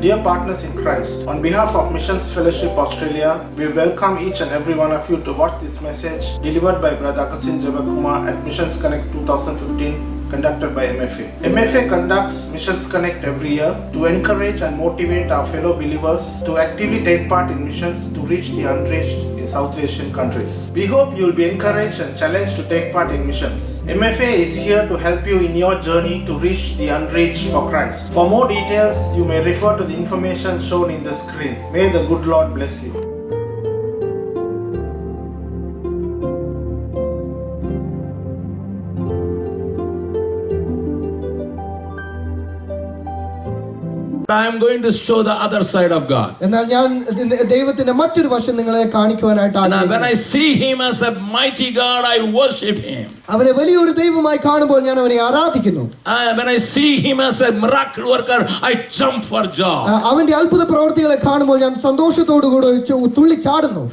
Dear partners in Christ, on behalf of Missions Fellowship Australia, we welcome each and every one of you to watch this message delivered by Brother Akasin Jabakumar at Missions Connect 2015, conducted by MFA. MFA conducts Missions Connect every year to encourage and motivate our fellow believers to actively take part in missions to reach the unreached in South Asian countries. We hope you will be encouraged and challenged to take part in missions. MFA is here to help you in your journey to reach the unreached for Christ. For more details, you may refer to the information shown in the screen. May the good Lord bless you. I am going to show the other side of God. And when I see him as a mighty God, I worship him. When I see him as a miracle worker, I jump for joy.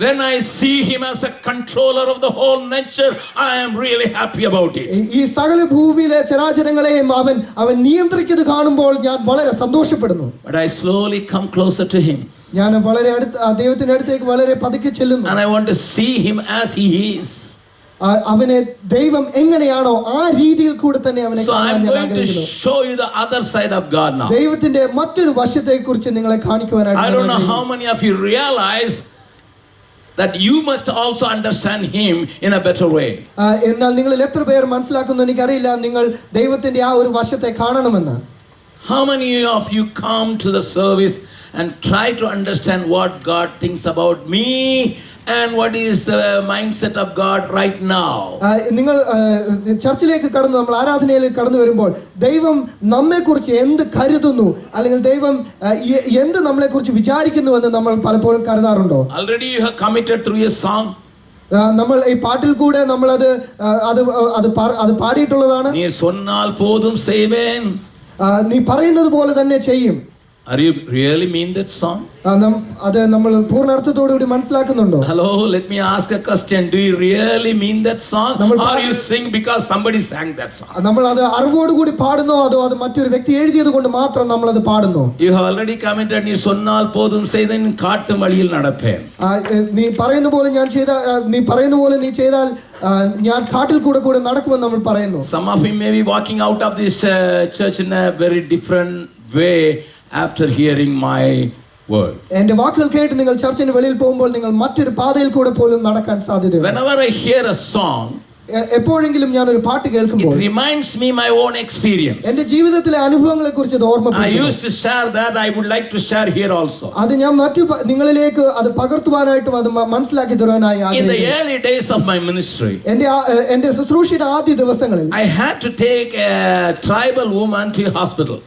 When I see him as a controller of the whole nature, I am really happy about it. But I slowly come closer to him. And I want to see him as he is. So I'm going to show you the other side of God now. I don't know how many of you realize that you must also understand him in a better way. How many of you come to the service and try to understand what God thinks about me and what is the mindset of God right now? ചർച്ചിലേക്ക് കടന്നു നമ്മൾ ആരാധനയിലേക്ക് കടന്നു വരുമ്പോൾ ദൈവം നമ്മെക്കുറിച്ച് എന്ത് കരുതുന്നു അല്ലെങ്കിൽ ദൈവം എന്ത് നമ്മളെക്കുറിച്ച് വിചാരിക്കുന്നുവെന്ന് നമ്മൾ പലപ്പോഴും കരുതാറുണ്ടോ? Already you have committed through a song. നമ്മൾ ഈ പാട്ടിൽ കൂടെ നമ്മൾ അത് പാടിയിട്ടുള്ളതാണ്. നീ சொன்னால் போதும் செய்வேன். നീ പറയുന്നത് പോലെ തന്നെ ചെയ്യും. Are you really mean that song? അത് നമ്മൾ പൂർണ്ണ അർത്ഥത്തോടുകൂടി മനസ്സിലാക്കുന്നുണ്ടോ? Hello, let me ask a question. Do you really mean that song, or you sing because somebody sang that song? നമ്മൾ അത് അറിവോടുകൂടി പാടുന്നോ അതോ അത് മറ്റൊരു വ്യക്തി എഴുതിയത് കൊണ്ട് മാത്രം നമ്മൾ അത് പാടുന്നോ? You have already committed. നീ சொன்னால் போதும் செய்தேன் காட்டு வழியில் നടப்பேൻ. നീ പറയുന്ന പോലെ നീ ചെയ്താൽ ഞാൻ കാട്ടിൽ കൂടെ നടക്കുമെന്ന് നമ്മൾ പറയുന്നു. Some of you may be walking out of this church in a very different way after hearing my word. എന്റെ വാക്കുകൾ കേട്ട് നിങ്ങൾ ചർച്ചിന് വെളിയിൽ പോകുമ്പോൾ നിങ്ങൾ മറ്റൊരു പാതയിൽ കൂടെ പോലും നടക്കാൻ സാധ്യതയുണ്ട്. Whenever I hear a song, എപ്പോഴെങ്കിലും ഞാൻ ഒരു പാട്ട് കേൾക്കുമ്പോൾ it reminds me my own experience. എന്റെ ജീവിതത്തിലെ അനുഭവങ്ങളെക്കുറിച്ച് അത് ഓർമ്മപ്പെടുത്തുന്നു. I used to share that. I would like to share here also. അത് ഞാൻ നിങ്ങളിലേക്ക് അത് പകർത്തുവാനായിട്ടും അത് മനസ്സിലാക്കി തരുവാനായി In the early days of my ministry, എന്റെ ശുശ്രൂഷയുടെ ആദ്യ ദിവസങ്ങളിൽ I had to take a tribal woman to a hospital.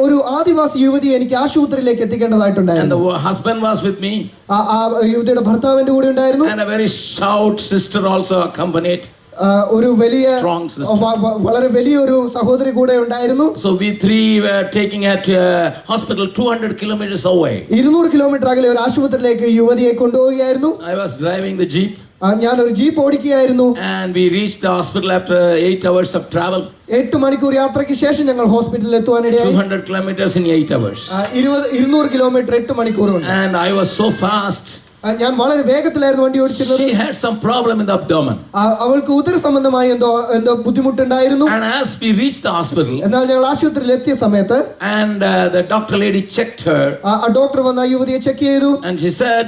ഒരു ആദിവാസി യുവതിയെ എനിക്ക് ആശുപത്രിയിലേക്ക് എത്തിക്കേണ്ടതായിട്ടുണ്ടായിരുന്നു. And the husband was with me. യുവതിയുടെ ഭർത്താവ് എൻ്റെ കൂടെ ഉണ്ടായിരുന്നു. And a very stout sister also accompanied. ഒരു വളരെ വലിയൊരു സഹോദരി കൂടെ ഉണ്ടായിരുന്നു. So we three were taking her to a hospital 200 kilometers away. 200 kilometre അകലെ ഒരു ആശുപത്രിയിലേക്ക് യുവതിയെ കൊണ്ടുപോവുകയായിരുന്നു. I was driving the jeep. ഞാൻ ഒരു jeep ഓടിക്കുകയായിരുന്നു. And we reached the hospital after 8 hours of travel. 8 മണിക്കൂർ യാത്രയ്ക്ക് ശേഷം ഞങ്ങൾ ഹോസ്പിറ്റലിൽ എത്തുവാനിടയായി. 200 kilometers in 8 hours. 200 കിലോമീറ്റർ 8 മണിക്കൂർ കൊണ്ട്. And I was so fast. ഞാൻ വളരെ വേഗത്തിലായിരുന്നു വണ്ടി ഓടിച്ചിരുന്നത്. She had some problem in the abdomen. അവൾക്ക് ഉദര സംബന്ധമായ എന്തോ ബുദ്ധിമുട്ടുണ്ടായിരുന്നു. And as we reached the hospital, എന്നാൽ ഞങ്ങൾ ആശുപത്രിയിൽ എത്തിയ സമയത്ത് and the doctor lady checked her. Doctor വന്ന യുവതിയെ ചെക്ക് ചെയ്തു. And she said,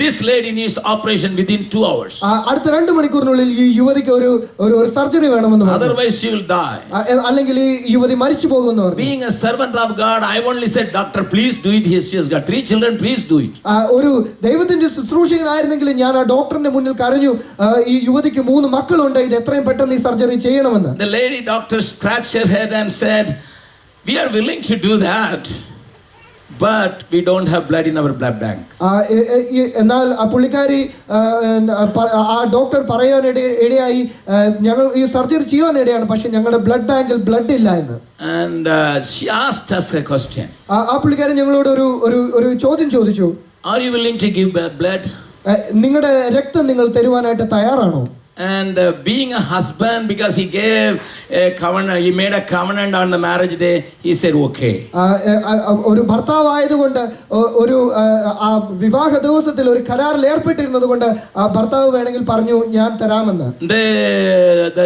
this lady needs operation within 2 hours. അടുത്ത 2 മണിക്കൂറിനുള്ളിൽ ഈ യുവതിക്ക് ഒരു സർജറി വേണമെന്ന് പറഞ്ഞു. Otherwise she will die. അല്ലെങ്കിൽ ഈ യുവതി മരിച്ചു പോകുമെന്ന് പറഞ്ഞു. Being a servant of God, I only said, doctor, please do it. She has got 3 children, please do it. ഒരു ദൈവത്തിന്റെ ശുശ്രൂഷകനായിരുന്നെങ്കിൽ ഞാൻ ആ ഡോക്ടറിന്റെ മുന്നിൽ കരഞ്ഞു, ഈ യുവതിക്ക് 3 മക്കളുണ്ട്, ഇത് എത്രയും പെട്ടെന്ന് ഈ സർജറി ചെയ്യണമെന്ന്. The lady doctor scratched her head and said, we are willing to do that, but we don't have blood in our blood bank. എന്നാൽ പുള്ളിക്കാരി ആ ഡോക്ടർ പറയാനിടയായി ഞങ്ങൾ ഈ സർജറി ചെയ്യാനിടയാണ്, പക്ഷെ ഞങ്ങളുടെ ബ്ലഡ് ബാങ്കിൽ ബ്ലഡ് ഇല്ല എന്ന്. And she asked us a question. ആ പുള്ളിക്കാരി ഞങ്ങളോട് ഒരു ചോദ്യം ചോദിച്ചു. Are you willing to give blood? നിങ്ങളുടെ രക്തം നിങ്ങൾ തരുവാനായിട്ട് തയ്യാറാണോ? And being a husband, because he gave a covenant, he made a covenant on the marriage day, he said, okay. ഒരു ഭർത്താവായതുകൊണ്ട് ഒരു വിവാഹ ദിവസത്തിൽ ഒരു കരാറിൽ ഏർപ്പെട്ടിരുന്നത് കൊണ്ട് ആ ഭർത്താവ് വേണമെങ്കിൽ പറഞ്ഞു ഞാൻ തരാമെന്ന്.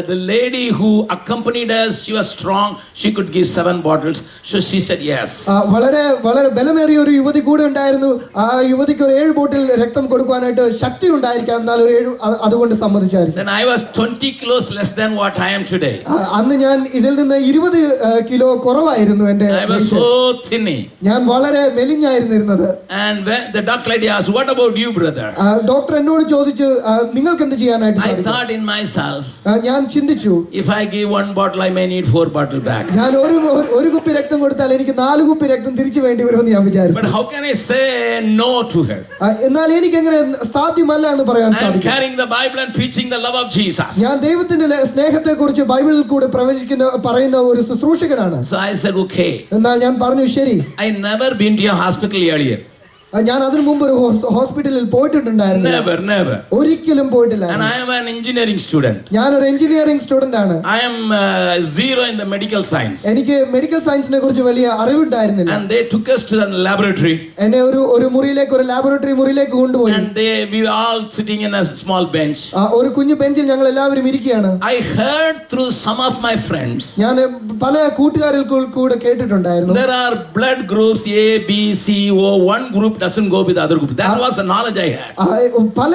The lady who accompanied us, she was strong, she could give 7 bottles, so she said yes. വളരെ വളരെ ബലമേറിയ ഒരു യുവതി കൂടെ ഉണ്ടായിരുന്നു. ആ യുവതിക്ക് ഒരു 7 ബോട്ടിൽ രക്തം കൊടുക്കാനായിട്ട് ശക്തി ഉണ്ടായിരിക്കാം, എന്നാൽ ഒരു 7 അതുകൊണ്ട് സമ്മതിച്ചായിരുന്നു. Then I was 20 kilos less than what I am today. അന്ന് ഞാൻ ഇതിൽ നിന്ന് 20 കിലോ കുറവായിരുന്നു. എന്റെ I was so thin. ഞാൻ വളരെ മെലിഞ്ഞായിരുന്നിരുന്നത്. And when the doctor lady asked, what about you, brother? Doctor എന്നോട് ചോദിച്ചു, നിങ്ങൾക്ക് എന്ത് ചെയ്യാനായിട്ട് I സാധിക്കും? thought in myself, ഞാൻ ചിന്തിച്ചു, if I give 1 bottle, I may need 4 bottles back. ഞാൻ ഒരു കുപ്പി രക്തം കൊടുത്താൽ എനിക്ക് 4 കുപ്പി രക്തം തിരിച്ചു വേണ്ടി വരുമെന്ന് ഞാൻ വിചാരിച്ചു. But how can I say no to her? എന്നാൽ എനിക്ക് എങ്ങനെ സാധ്യമല്ല എന്ന് പറയാൻ I am സാധിക്കും? carrying the Bible and preaching the love of Jesus. ഞാൻ ദൈവത്തിന്റെ സ്നേഹത്തെ കുറിച്ച് ബൈബിളിൽ കൂടെ പറയുന്ന ഒരു ശുശ്രൂഷകനാണ്. So I said, okay. എന്നാൽ ഞാൻ പറഞ്ഞു ശരി. I never been to a hospital earlier. ഞാൻ അതിനു മുമ്പ് ഒരു ഹോസ്പിറ്റലിൽ പോയിട്ടുണ്ടായിരുന്നു. Never. ഒരിക്കലും പോയിട്ടില്ല. And I am an engineering student. ഞാൻ ഒരു എഞ്ചിനീയറിംഗ് സ്റ്റുഡന്റ് ആണ്. I am zero in the medical science. എനിക്ക് മെഡിക്കൽ സയൻസിനെ കുറിച്ച് വലിയ അറിവുണ്ടായിരുന്നില്ല. And they took us to the laboratory. എന്നെ ഒരു മുറിയിലേക്ക്, ഒരു ലാബോറട്ടറി മുറിയിലേക്ക് കൊണ്ടുപോയി. And we were all sitting in a small bench. ഒരു കുഞ്ഞു ബെഞ്ചിൽ ഞങ്ങൾ എല്ലാവരും ഇരിക്കുകയാണ്. I heard through some of my friends. ഞാൻ പല കൂട്ടുകാരിൽ കൂടെ കേട്ടിട്ടുണ്ടായിരുന്നു. There are blood groups A, B, C, O. One group doesn't go with the other group. That was the knowledge I had. പല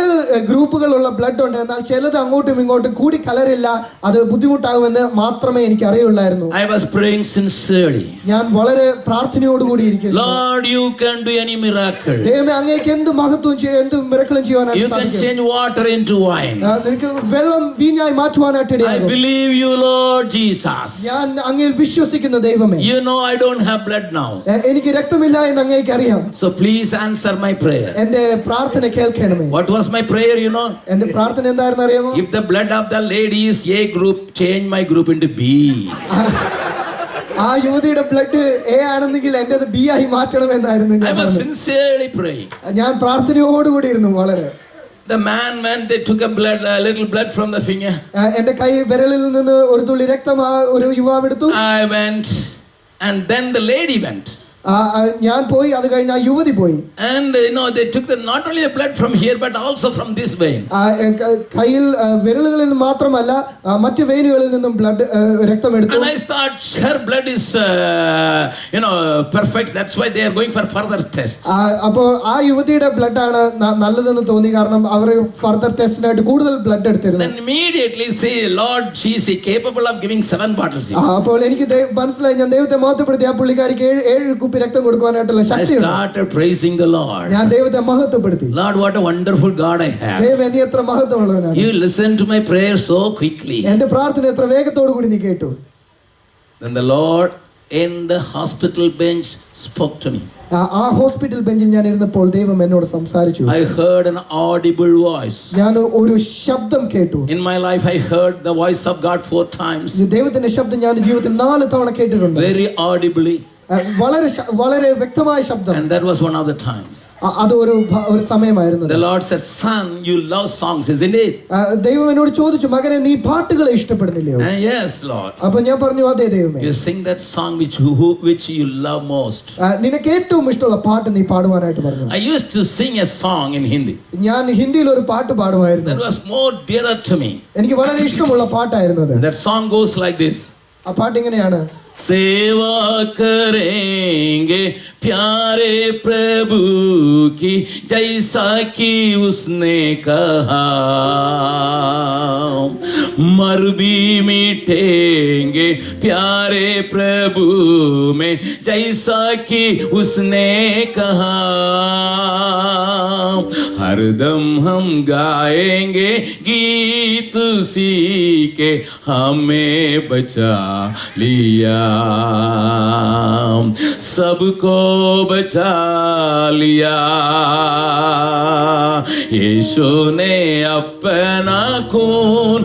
ഗ്രൂപ്പുകളുള്ള ബ്ലഡ് ഉണ്ട്, എന്നാൽ ചിലത് അങ്ങോട്ടും ഇങ്ങോട്ടും കൂടി കലരില്ല, അത് ബുദ്ധിമുട്ടാകുമെന്ന് മാത്രമേ എനിക്ക് അറിയുള്ളായിരുന്നു. I was praying sincerely. ഞാൻ വളരെ പ്രാർത്ഥനയോടുകൂടി ഇരിക്കുന്നു. Lord, you can do any miracle. ദൈവമേ, അങ്ങേക്ക് എന്ത് മഹത്വം എന്ത് മിറക്കിളും ചെയ്യാനായിട്ട് You can സാധിക്കും. change water into wine. നിനക്ക് വെള്ളം വീഞ്ഞായി മാറ്റുവാനായിട്ട് I ഇടയാകും. believe you, Lord Jesus. ഞാൻ അങ്ങയിൽ വിശ്വസിക്കുന്ന ദൈവമേ, You know I don't have blood now. എനിക്ക് രക്തമില്ല എന്ന് അങ്ങേക്ക് അറിയാം. So please answer my prayer. എന്റെ പ്രാർത്ഥന കേൾക്കണമേ. What was my prayer, you know? എന്റെ പ്രാർത്ഥന എന്തായിരുന്നു അറിയാമോ? If the blood of the lady is A group, change my group into B. ആ യുവതിയുടെ ബ്ലഡ് എ ആണെന്നെങ്കിൽ എന്റേത് ബി ആയി മാറ്റണമെന്നായിരുന്നു I was sincerely praying. ഞാൻ പ്രാർത്ഥനയോടുകൂടി ഇരുന്നു. വളരെ The man went, they took a little blood from the finger. എന്റെ കൈ വിരലിൽ നിന്ന് ഒരു തുള്ളി രക്തം ഒരു യുവാവ് എടുത്തു. I went, and then the lady went. ഞാൻ പോയി, അത് കഴിഞ്ഞ് ആ യുവതി പോയി. And they took not only the blood from here but also from this vein. കയ്യിൽ വിരലുകളിൽ മാത്രമല്ല മറ്റു വെയിനുകളിൽ നിന്നും ബ്ലഡ് രക്തം എടുത്തു. And I thought her blood is perfect, that's why they are going for further test. അപ്പോൾ ആ യുവതിയുടെ ബ്ലഡ് ആണ് നല്ലതെന്ന് തോന്നി, കാരണം അവർ ഫർദർ ടെസ്റ്റിനായിട്ട് കൂടുതൽ ബ്ലഡ് എടുത്തിരുന്നു. Then immediately say, Lord, she is capable of giving 7 bottles. അപ്പോൾ എനിക്ക് മനസ്സിലായി, ഞാൻ ദൈവത്തെ മഹത്വപ്പെടുത്തി ആ പുള്ളിക്കാരിക്ക് 7 കുപ്പി രക്തം കൊടുക്കാനായിട്ടുള്ള I Shakti. started praising the Lord. ഞാൻ ദൈവത്തെ മഹത്വപ്പെടുത്തി. Lord, what a wonderful God I have. ദൈവമേ, നീ എത്ര മഹത്വമുള്ളവനാണ്. You listened to my prayer so quickly. എന്റെ പ്രാർത്ഥന എത്ര വേഗത്തോടു കൂടി നീ കേട്ടു. Then the Lord in the hospital bench spoke to me. ആ ഹോസ്പിറ്റൽ ബെഞ്ചിൽ ഞാൻ ഇരുന്നപ്പോൾ ദൈവം എന്നോട് സംസാരിച്ചു. I heard an audible voice. ഞാൻ ഒരു ശബ്ദം കേട്ടു. In my life I heard the voice of God 4 times. ദൈവത്തിന്റെ ശബ്ദം ഞാൻ ജീവിതത്തിൽ 4 തവണ കേട്ടിട്ടുണ്ട്. Very audibly. വളരെ വ്യക്തമായ ശബ്ദം. And that was one of the times. അത് ഒരു സമയമായിരുന്നു. The Lord said, son, you love songs, isn't it? ദൈവം എന്നോട് ചോദിച്ചു, മകനെ നീ പാട്ടുകളെ ഇഷ്ടപ്പെടുന്നില്ലയോ? Yes, Lord. അപ്പോൾ ഞാൻ പറഞ്ഞു, അതെ ദൈവമേ. You sing that song which you love most. നിനക്ക് ഏറ്റവും ഇഷ്ടമുള്ള പാട്ട് നീ പാടുവാനായിട്ട് പറഞ്ഞു. I used to sing a song in Hindi. ഞാൻ ഹിന്ദിയിൽ ഒരു പാട്ട് പാടുമായിരുന്നു. That was more dearer to me. എനിക്ക് വളരെ ഇഷ്ടമുള്ള പാട്ടായിരുന്നു അത്. That song goes like this. ആ പാട്ട് ഇങ്ങനെയാണ്. सेवा करेंगे प्यारे प्रभु की जैसा कि उसने कहा, मर भी मिटेंगे प्यारे प्रभु में जैसा कि उसने कहा, हरदम हम गाएंगे गीत उसी के हमें बचा लिया, सबको बचा लिया, यीशु ने अपना खून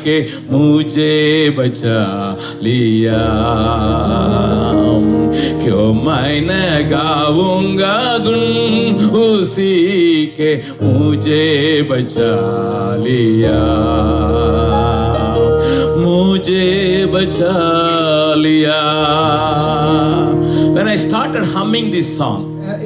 के मुझे बचा लिया, क्यों मैं न गाऊंगा गुन उसी के मुझे बचा लिया, मुझे बचा लिया. When I started humming this song,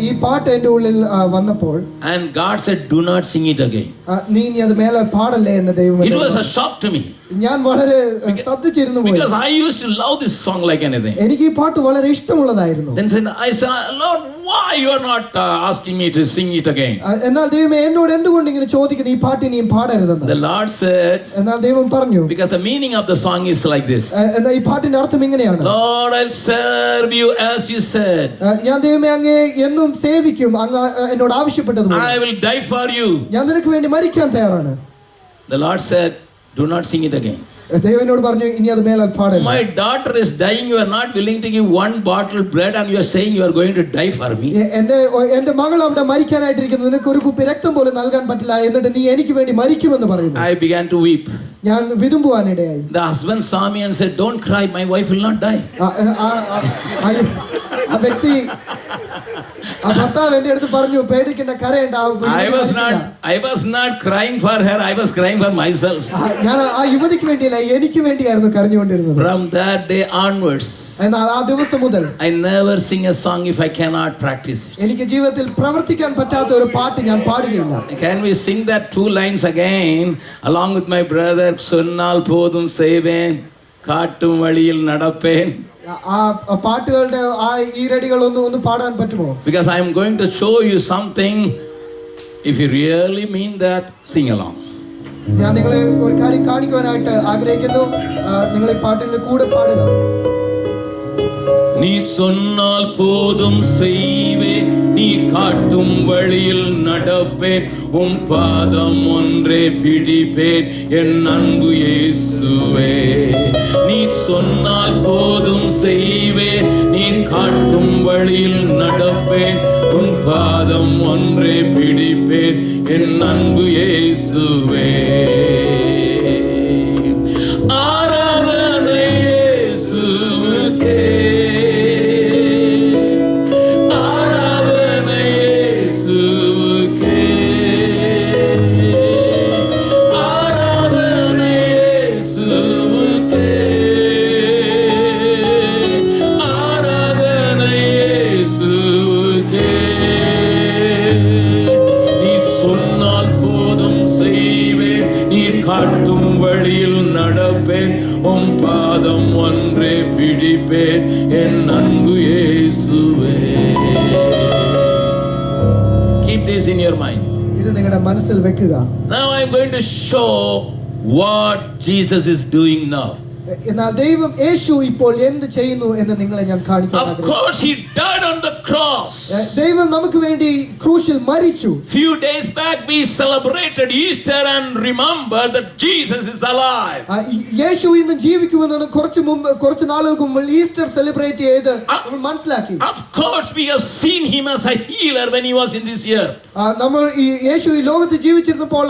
ഈ പാട്ട് എൻ്റെ ഉള്ളിൽ വന്നപ്പോൾ and God said, "Do not sing it again." നീ ഇനി അത് മേലെ പാടല്ലേ എന്ന് ദൈവം It was a shock to me ഞാൻ വളരെ സ്തബ്ധിച്ചിരുന്നു പോയി. because I used to love this song like anything. എനിക്ക് ഈ പാട്ട് വളരെ ഇഷ്ടമുള്ളതായിരുന്നു. Then I said, "Lord, why you are not asking me to sing it again?" എന്നാൽ ദൈവമേ എന്നോട് എന്തുകൊണ്ട് ഇങ്ങനെ ചോദിക്കുന്നു ഈ പാട്ട് ഇനിയും പാടരുതെന്ന്? The Lord said, എന്നാൽ ദൈവം പറഞ്ഞു, because the meaning of the song is like this. എന്നാൽ ഈ പാട്ടിന്റെ അർത്ഥം ഇങ്ങനെയാണ്, Lord, I'll serve you as you said. ഞാൻ ദൈവമേ അങ്ങേ എന്നും സേവിക്കും അങ്ങ് എന്നോട് ആവശ്യപ്പെട്ടതുപോലെ. I will die for you. ഞാൻ നിനക്ക് വേണ്ടി മരിക്കാൻ തയ്യാറാണ്. The Lord said, "Do not sing it again." ദൈവനോട് പറഞ്ഞു ഇനി അത് മേലെ പാടരുത്. My daughter is dying, you are not willing to give one bottle bread and you are saying you are going to die for me. എന്റെ മകൾ അവിടെ മരിക്കാനായിട്ടിരിക്കുന്നു, നിനക്ക് ഒരു കുപ്പി രക്തം പോലും നൽകാൻ പറ്റില്ല, എന്നിട്ട് നീ എനിക്ക് വേണ്ടി മരിക്കുമെന്ന് പറയുന്നു. I began to weep. ഞാൻ വിതുമ്പുവാനിടയായി. The husband saw me and said, "Don't cry, my wife will not die." ആ വ്യക്തി ആ ഭർത്താവ് എന്റെ അടുത്ത് പറഞ്ഞു പേടിക്കേണ്ട കരയേണ്ട. I was not crying for her, I was crying for myself. ഞാൻ ആ യുവതിക്ക് വേണ്ടിയല്ല എനിക്ക് വേണ്ടിയായിരുന്നു കരഞ്ഞുകൊണ്ടിരുന്നത്. From that day onwards, എന്നാൽ ആ ദിവസം മുതൽ I never sing a song if I cannot practice it. എനിക്ക് ജീവിതത്തിൽ പ്രവർത്തിക്കാൻ പറ്റാത്ത ഒരു പാട്ട് ഞാൻ പാടുകയില്ല. Can we sing that 2 lines again along with my brother? Sonnal podum seiven kaattum valiyil nadappen. ആ പാട്ടുകളുടെ ആ ഈരടികൾ ഒന്ന് പാടാൻ പറ്റുമോ? Because I am going to show you something. If you really mean that, sing along. ഞാൻ നിങ്ങളെ ഒരു കാര്യം കാണിക്കുവാനായിട്ട് ആഗ്രഹിക്കുന്നു. നിങ്ങൾ ഈ പാട്ടിന്റെ കൂടെ പാടുക. நீ சொன்னால் போதும் செய்வேன், நீ காட்டும் வழியில் நடப்பேன், உம் பாதம் ஒன்றே பிடிப்பேன் என் அன்பு இயேசுவே. நீ சொன்னால் போதும் செய்வேன், நீ காட்டும் வழியில் நடப்பேன், உன் பாதம் ஒன்றே பிடிப்பேன் என் அன்பு இயேசுவே. காட்டும் வழியில் நடப்பேன், உம் பாதம் ஒன்றே பிடிப்பேன் என் அன்பு இயேசுவே. Keep this in your mind. ഇത് നിങ്ങളുടെ മനസ്സിൽ വെക്കുക. Now I am going to show what Jesus is doing now. എന്നാൽ ദൈവം യേശു ഇപ്പോൾ എന്ത് ചെയ്യുന്നു എന്ന് നിങ്ങളെ ഞാൻ കാണിക്കാൻ Of course he died on the cross. ദൈവം നമുക്ക് വേണ്ടി ക്രൂശിൽ മരിച്ചു. Few days back we celebrated Easter and remember that Jesus is alive. യേശു ഇന്ന് ജീവിക്കുമെന്ന് കുറച്ച് നാളുകൾക്ക് മുമ്പ് ഈസ്റ്റർ സെലിബ്രേറ്റ് ചെയ്ത് നമ്മൾ മനസ്സിലാക്കി. Of course we have seen him as a healer when he was in this earth. നമ്മൾ ഈ യേശു ഈ ലോകത്ത് ജീവിച്ചിരുന്നപ്പോൾ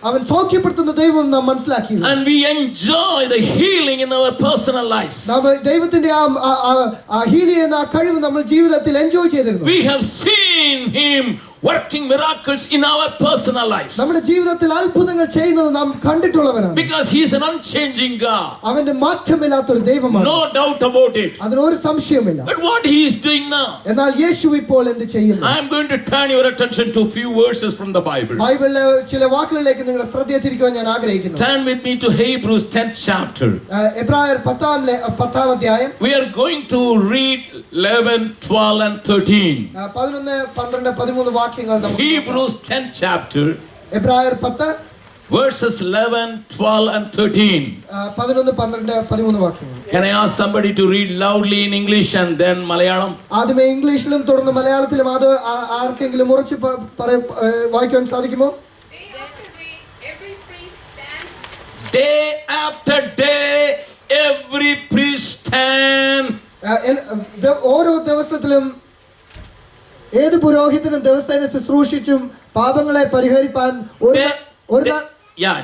അവൻ സൗഖ്യപ്പെടുത്തുന്ന ദൈവം നാം മനസ്സിലാക്കി. And we enjoy the healing in our personal lives. നമ്മൾ ദൈവത്തിന്റെ ആ ഹീൽ ചെയ്യുന്ന ആ കഴിവ് നമ്മൾ ജീവിതത്തിൽ എൻജോയ് ചെയ്തിരുന്നു. We have seen him working miracles in our personal lives. നമ്മുടെ ജീവിതത്തിൽ അത്ഭുതങ്ങൾ ചെയ്യുന്നത് നാം കണ്ടിട്ടുള്ളവരാണ്. Because he is an unchanging God. അവന്റെ മാറ്റമില്ലാത്ത ഒരു ദൈവമാണ്. No doubt about it. അതിനൊരു സംശയമില്ല. But what he is doing now? എന്നാൽ യേശു ഇപ്പോൾ എന്ത് ചെയ്യുന്നു? I am going to turn your attention to few verses from the Bible. ബൈബിളിലെ ചില വാക്കുകളിലേക്ക് നിങ്ങളുടെ ശ്രദ്ധ തിരിക്കുവാൻ ഞാൻ ആഗ്രഹിക്കുന്നു. Turn with me to Hebrews 10th chapter. എബ്രായർ 10ാം അധ്യായം. We are going to read 11, 12 and 13. 11, 12, 13 വാക്യങ്ങൾ. Hebrews 10th chapter. എബ്രായർ 10 verses 11, 12 and 13. 11, 12, 13 വാക്യങ്ങൾ. Can I ask somebody to read loudly in English and then Malayalam? ആദ്യമേ ഇംഗ്ലീഷിലും തുടർന്ന് മലയാളത്തിലും അത് ആർക്കെങ്കിലും ഉറച്ചു വായിക്കാൻ സാധിക്കുമോ? Day after day every priest stand. ഓരോ ദിവസത്തിലും ഏത് പുരോഹിതനും ദിവസേന ശുശ്രൂഷിച്ചും പാപങ്ങളെ പരിഹരിപ്പാൻ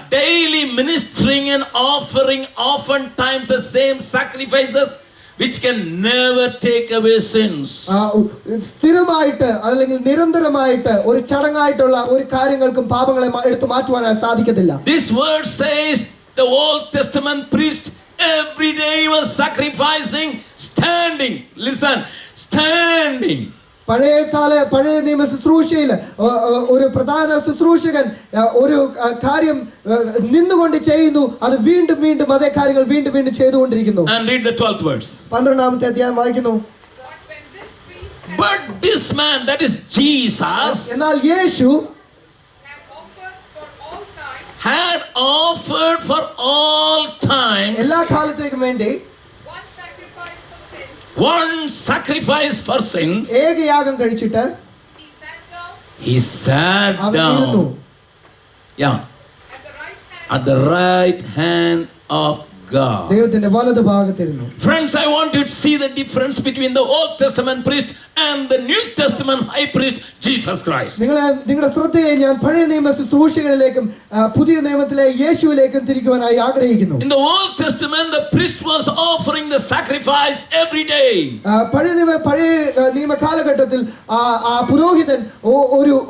daily ministering and offering oftentimes the same sacrifices which can never take away sins. സ്ഥിരമായിട്ട് അല്ലെങ്കിൽ നിരന്തരമായിട്ട് ഒരു ചടങ്ങായിട്ടുള്ള ഒരു കാര്യങ്ങൾക്കും പാപങ്ങളെ എടുത്തു മാറ്റുവാനായി സാധിക്കത്തില്ല. This word says the Old Testament priest every day was sacrificing standing. Listen, standing. പഴയ നിയമ ശുശ്രൂഷയിൽ ഒരു പ്രധാന ശുശ്രൂഷകൻ ഒരു കാര്യം നിന്നുകൊണ്ട് ചെയ്യുന്നു, അത് വീണ്ടും വീണ്ടും അതേ കാര്യങ്ങൾ വീണ്ടും വീണ്ടും ചെയ്തുകൊണ്ടിരിക്കുന്നു. And read the 12th verse. 12ാമത്തെ അധ്യായം വായിക്കുന്നു. But this man, that is Jesus, എന്നാൽ യേശു had offered for all times എല്ലാ കാലത്തേക്കും വേണ്ടി one sacrifice for sins. ഏകയാഗം കഴിച്ചിട്ട് he sat down at the right hand of God. ദൈവത്തിന്റെ വലതുഭാഗത്തിരുന്നു. Friends, I want you to see the difference between the Old Testament priest and the New Testament high priest Jesus Christ. നിങ്ങളുടെ ശ്രദ്ധയെ ഞാൻ പഴയ നിയമ ശുശ്രൂഷകളിലേക്കും പുതിയ നിയമത്തിലെ യേശുവിലേക്കും തിരിക്കുവാനായി ആഗ്രഹിക്കുന്നു. In the Old Testament the priest was offering the sacrifice every day. പഴയ നിയമ കാലഘട്ടത്തിൽ ആ പുരോഹിതൻ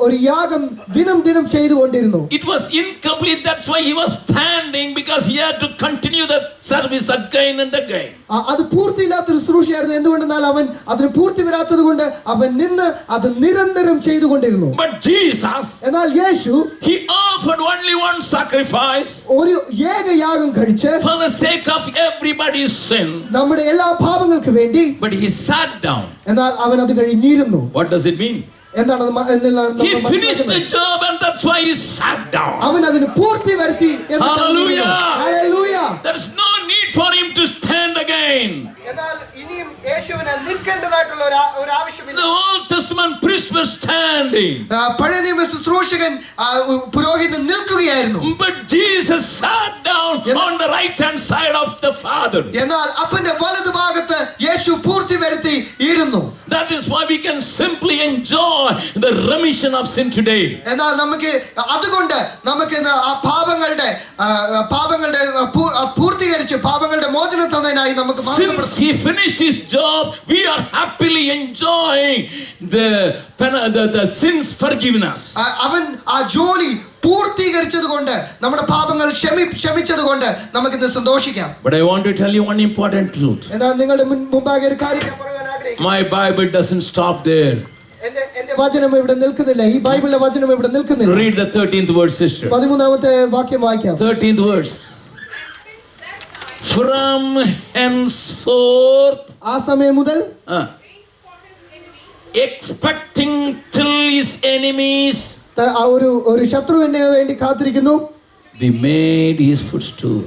ഒരു യാഗം ദിനം ചെയ്തുകൊണ്ടിരുന്നു. It was incomplete, that's why he was standing, because he had to continue the service again and again. അത് പൂർത്തിയില്ലാത്തൊരു ശുശ്രൂഷയായിരുന്നു. എന്തുകൊണ്ടെന്നാൽ അവൻ അതിന് പൂർത്തി വരാത്തത് കൊണ്ട് അവൻ നിന്ന് അത് നിരന്തരം ചെയ്തുകൊണ്ടിരുന്നു. But Jesus, എന്നാൽ യേശു, he offered only one sacrifice ഒരു ഏകയാഗം കഴിച്ച് for the sake of everybody's sin. നമ്മുടെ എല്ലാ പാപങ്ങൾക്ക് വേണ്ടി. But he sat down. എന്നാൽ അവൻ അത് കഴിഞ്ഞിരുന്നു. What does it mean? He finished the job and that's why he sat down. അവൻ അതിന് പൂർത്തി വരുത്തി. Hallelujah. Hallelujah. There's no need for him to stand again. എന്നാൽ ഇനിയും യേശുവിനെ നിൽക്കേണ്ടതായിട്ടുള്ള ഒരു ആവശ്യമില്ല. The Old Testament priest was standing. പഴയ നിയമ ശുശ്രൂഷകൻ പുരോഹിതൻ നിൽക്കുകയായിരുന്നു. But Jesus sat down on the right hand side of the Father. എന്നാൽ അപ്പന്റെ വലതുഭാഗത്ത് യേശു പൂർത്തി വരുത്തി ഇരുന്നു. That is why we can simply enjoy the remission of sin today. എന്നാൽ അതുകൊണ്ട് നമുക്ക് ആ പാപങ്ങളുടെ പൂർത്തീകരിച്ച് പാപങ്ങളുടെ മോചനം തന്നതിനായി നമുക്ക് since he finished his job, we are happily enjoying the sins forgiveness. അവൻ ആ ജോലി പൂർത്തീകരിച്ചത് കൊണ്ട് നമ്മുടെ പാപങ്ങൾ ക്ഷമിച്ചത് കൊണ്ട് നമുക്കിത് സന്തോഷിക്കാം. But I want to tell you one important truth. എന്നാൽ നിങ്ങളുടെ മുമ്പാകെ ഒരു കാര്യം പറയാൻ ആഗ്രഹിക്കുന്നു. My Bible doesn't stop there. എന്റെ വചനം ഇവിടെ നിൽക്കുന്നില്ല. ഈ ബൈബിളിലെ വചനം ഇവിടെ നിൽക്കുന്നില്ല. Read the 13th verse, sister. 13ാമത്തെ വാക്യം വായിക്കാം. 13th verse. From henceforth, ആ സമയം മുതൽ expecting till his enemies ഒരു ശത്രുവിന് വേണ്ടി കാത്തിരിക്കുന്നു. Be made his footstool.